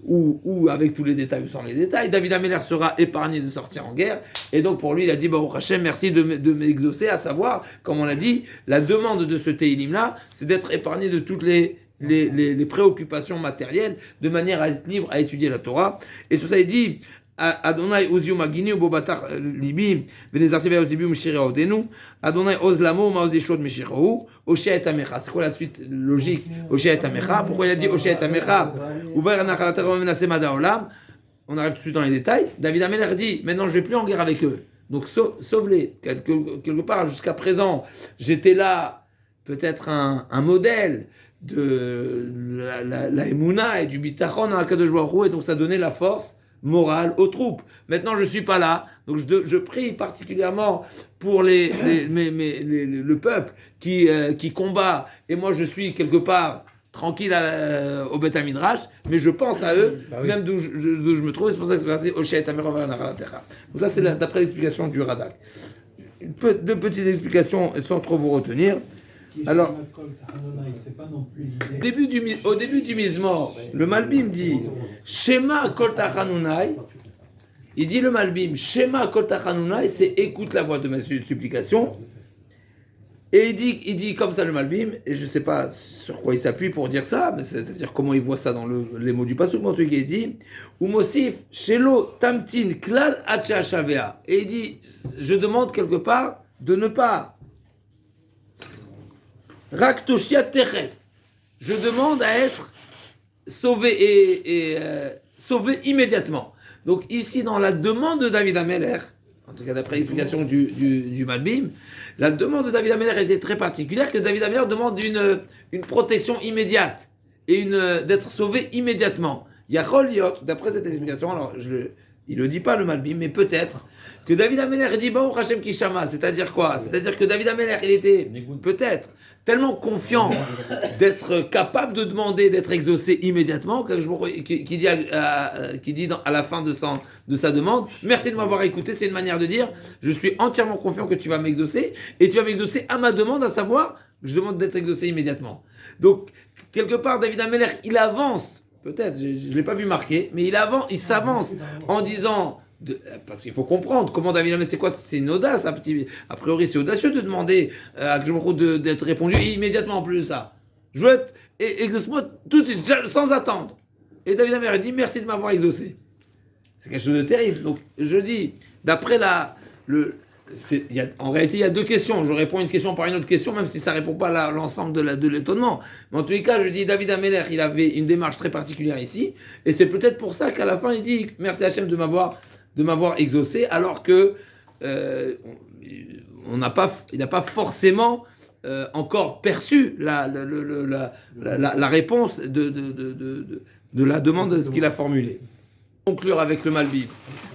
où avec tous les détails ou sans les détails, David Ameler sera épargné de sortir en guerre. Et donc pour lui, il a dit Baruch Hashem, merci de m'exaucer, à savoir, comme on l'a dit, la demande de ce Teilim là, c'est d'être épargné de toutes les préoccupations matérielles, de manière à être libre à étudier la Torah. Et sur ça, il dit Adonai Oziu Magini ou Bobatar Libi, Venezarti Veozibi ou Mishira Odenu, Adonai Ozlamo, Maozishod Mishiraou, Oshia et Amecha. C'est quoi la suite logique? Oshia et Amecha. Pourquoi il a dit Oshia et Amecha? Ouvert Nachalater Menase Mada Olam. On arrive tout de suite dans les détails. David Ameler dit maintenant je ne vais plus en guerre avec eux. Donc sauve-les. Quelque part, jusqu'à présent, j'étais là, peut-être un modèle de la Emouna et du Bitachon à Kadosh Baruch Hu, et donc ça donnait la force morale aux troupes. Maintenant, je ne suis pas là, donc je prie particulièrement pour le peuple qui combat, et moi je suis quelque part tranquille au Beth Midrash, mais je pense à eux, même d'où je me trouve, c'est pour ça que c'est passé au Shet Amer Over Nachalatecha. Donc ça, c'est d'après l'explication du Radak. Deux petites explications sans trop vous retenir. Alors, au début du Mizmor, le Malbim dit Shema Kol Tachanunai. Il dit le Malbim Shema Kol Tachanunai, c'est écoute la voix de ma supplication. Et il dit comme ça le Malbim, et je ne sais pas sur quoi il s'appuie pour dire ça, mais c'est-à-dire comment il voit ça dans les mots du Pasuk, mais en tout cas il dit Umosif Shelo Tamtin Klal Acha Shavea. Et il dit je demande quelque part de ne pas Raktoshia Teref. Je demande à être sauvé sauvé immédiatement. Donc ici, dans la demande de David Ameler, en tout cas d'après l'explication du Malbim, la demande de David Ameler était très particulière, que David Ameler demande une protection immédiate et d'être sauvé immédiatement. Yacholiot, d'après cette explication, alors il ne le dit pas le Malbim, mais peut-être que David Ameler dit Baruch Hashem Kishama, c'est-à-dire quoi? C'est-à-dire que David Ameler, il était peut-être tellement confiant d'être capable de demander d'être exaucé immédiatement, qui dit à la fin de sa demande, merci de m'avoir écouté, c'est une manière de dire, je suis entièrement confiant que tu vas m'exaucer, et tu vas m'exaucer à ma demande, à savoir, je demande d'être exaucé immédiatement. Donc, quelque part, David Ameler, il avance, peut-être, je ne l'ai pas vu marquer, mais il s'avance en disant... parce qu'il faut comprendre comment David Ameler, c'est quoi? C'est une audace, a priori c'est audacieux de demander à Kjomro d'être répondu immédiatement en plus de ça. Je veux être, exauce-moi tout de suite, sans attendre. Et David Ameler dit merci de m'avoir exaucé. C'est quelque chose de terrible. Donc je dis, d'après en réalité il y a deux questions. Je réponds une question par une autre question, même si ça ne répond pas à l'ensemble de l'étonnement. Mais en tous les cas, je dis David Ameler, il avait une démarche très particulière ici, et c'est peut-être pour ça qu'à la fin il dit merci Hachem de m'avoir exaucé, alors que il n'a pas forcément encore perçu la réponse de la demande de ce qu'il a formulé. Conclure avec le Malbim.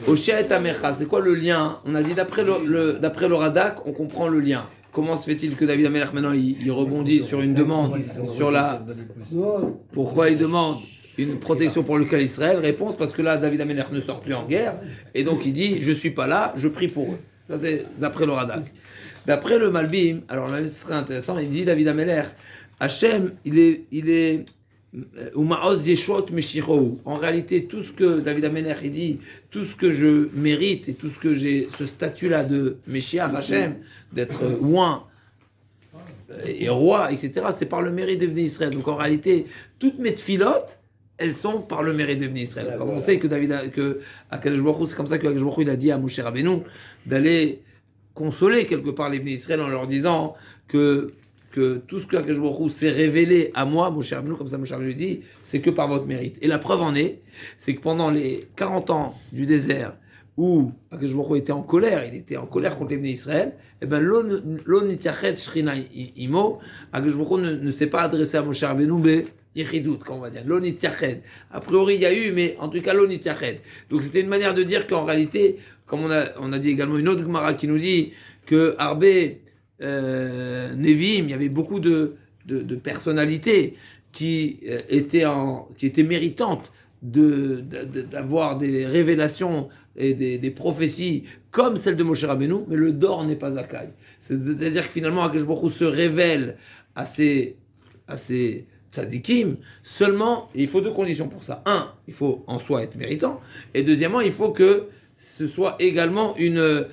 Oshia et Amecha, c'est quoi le lien? On a dit d'après le Radak, on comprend le lien. Comment se fait-il que David Ameler maintenant il rebondit sur une demande sur pourquoi il demande une protection pour le cas Israël? Réponse, parce que là, David Ameler ne sort plus en guerre, et donc il dit, je ne suis pas là, je prie pour eux. Ça, c'est d'après le Radak. D'après le Malbim, alors là, c'est très intéressant, il dit, David Ameler, Hachem, il est Umaoz Yeshua Meshirou. En réalité, tout ce que David Ameler, il dit, tout ce que je mérite, et tout ce que j'ai, ce statut-là de Meshiach Hachem, d'être oint, et roi, etc., c'est par le mérite de Israël. Donc en réalité, toutes mes tfilotes, elles sont par le mérite de Israël. Comme on sait que Akadosh Baruch Hu, c'est comme ça que Akadosh Baruch Hu, il a dit à Moshe Rabbeinu d'aller consoler quelque part les Israël en leur disant que tout ce que Akadosh Baruch Hu s'est révélé à moi, Moshe Rabbeinu, comme ça Moshe Rabbeinu dit, c'est que par votre mérite. Et la preuve en est, c'est que pendant les 40 ans du désert, où Akadosh Baruch Hu était en colère, il était en colère contre les Bnei Israël, et bien l'on nitiachet shrina imo, Akadosh Baruch Hu ne s'est pas adressé à Moshe Rabbeinu Yichidout, comme on va dire, l'on nitiachet. A priori, il y a eu, mais en tout cas, l'on nitiachet. Donc c'était une manière de dire qu'en réalité, comme on a dit également une autre Gemara qui nous dit que Arbé, Nevim, il y avait beaucoup de personnalités qui étaient méritantes d'avoir des révélations et des prophéties comme celle de Moshe Rabbeinu, mais le dor n'est pas Zakai. C'est-à-dire que finalement, Akadosh Baruch Hu se révèle à ces tzadikim, seulement, il faut deux conditions pour ça. Un, il faut en soi être méritant, et deuxièmement, il faut que ce soit également que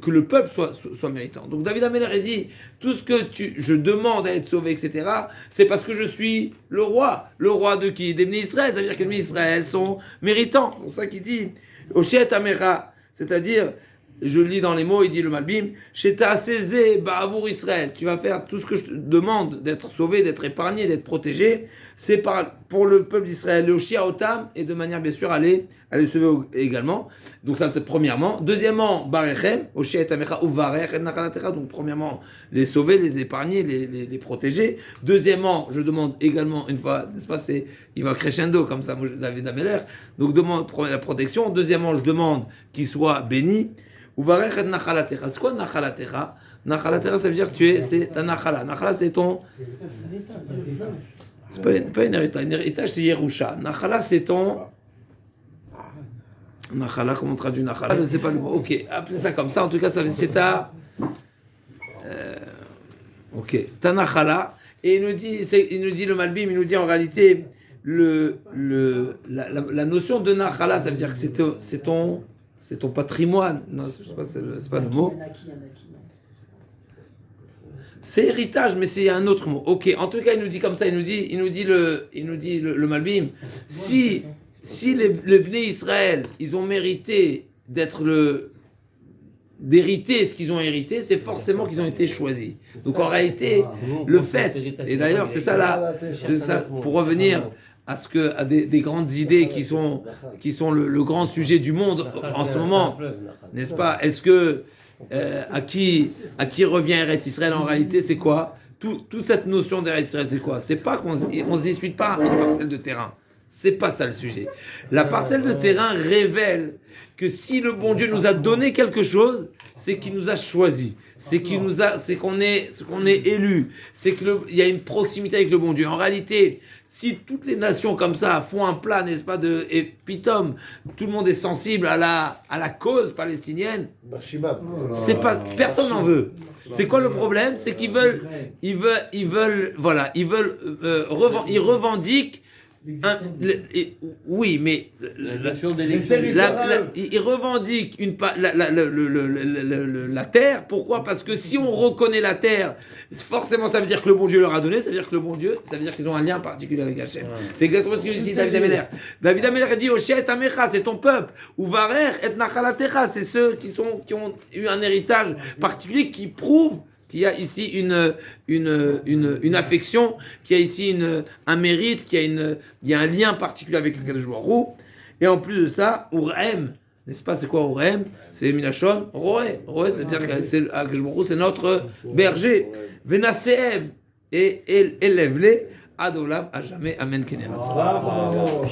le peuple soit méritant. Donc David Améler dit, tout ce que je demande à être sauvé, etc., c'est parce que je suis le roi. Le roi de qui? Des Bnei Israël, ça veut dire que les Bnei Israël sont méritants. C'est pour ça qu'il dit, Oshet Amera, c'est-à-dire, je lis dans les mots, il dit le Malbim, Sheta Sezé Ba'avour Israël, tu vas faire tout ce que je te demande, d'être sauvé, d'être épargné, d'être protégé, c'est pour le peuple d'Israël, le Shia Otam, et de manière bien sûr à les sauver également. Donc ça c'est premièrement. Deuxièmement, Barechem, Oshet Amecha Uvarech et Nachalatecha, donc premièrement, les sauver, les épargner, les protéger. Deuxièmement, je demande également, une fois, n'est-ce pas, il va crescendo comme ça, David Améler, donc demande la protection. Deuxièmement, je demande qu'il soit béni. Uvarech et Nachalatecha. C'est quoi Nachalatecha? Nachalatecha, ça veut dire que c'est ta Nachala. Nachala, c'est ton. C'est pas un héritage. Un héritage, c'est Yerusha. Nachala, c'est ton. Nachala, comment on traduit Nachala? Je ne sais pas le mot. Ok, appelez ça comme ça. En tout cas, c'est ta. Ok, ta Nachala. Et il nous dit le Malbim, il nous dit en réalité la notion de Nachala, ça veut dire que c'est ton patrimoine. Non, je sais pas, c'est pas le mot. C'est héritage, mais c'est un autre mot. Ok, en tout cas, il nous dit comme ça, il nous dit le Malbim. Si les Bnei Israël, ils ont mérité d'hériter ce qu'ils ont hérité, c'est forcément qu'ils ont été choisis. Donc en réalité, le fait, et d'ailleurs c'est ça pour revenir à des grandes idées qui sont le grand sujet du monde en ce moment, n'est-ce pas? Est-ce que à qui revient Eretz Israël en réalité, c'est quoi? Toute cette notion d'Eretz Israël, c'est quoi? C'est pas qu'on se dispute pas une parcelle de terrain. C'est pas ça le sujet. La parcelle de terrain révèle que si le bon Dieu nous a donné quelque chose, c'est qu'il nous a choisi. C'est qu'on est élu. C'est qu'il y a une proximité avec le bon Dieu. En réalité, si toutes les nations comme ça font un plat, n'est-ce pas, et pitom, tout le monde est sensible à la cause palestinienne, c'est pas, personne n'en veut. C'est quoi le problème? C'est qu'ils revendiquent. Oui, mais ils revendiquent la terre. Pourquoi? Parce que si on reconnaît la terre, forcément ça veut dire que le bon Dieu leur a donné, ça veut dire que le bon Dieu, ça veut dire qu'ils ont un lien particulier avec Hachem. C'est exactement ce que dit David Améler. David Améler dit Oshet Amecha, c'est ton peuple. Ou Varer et Nachalatecha, c'est ceux qui ont eu un héritage particulier qui prouve qu'il y a ici une affection, qu'il y a ici un mérite, qu'il y a un lien particulier avec le Kadosh Baruch Hu. Et en plus de ça, Urem, n'est-ce pas, c'est quoi Urem? C'est Minachon, Roé. Roé, c'est-à-dire que Kadosh Baruch Hu, c'est notre berger. Venaseem, et élève-les, Adolam, à jamais, Amen, Kenerat.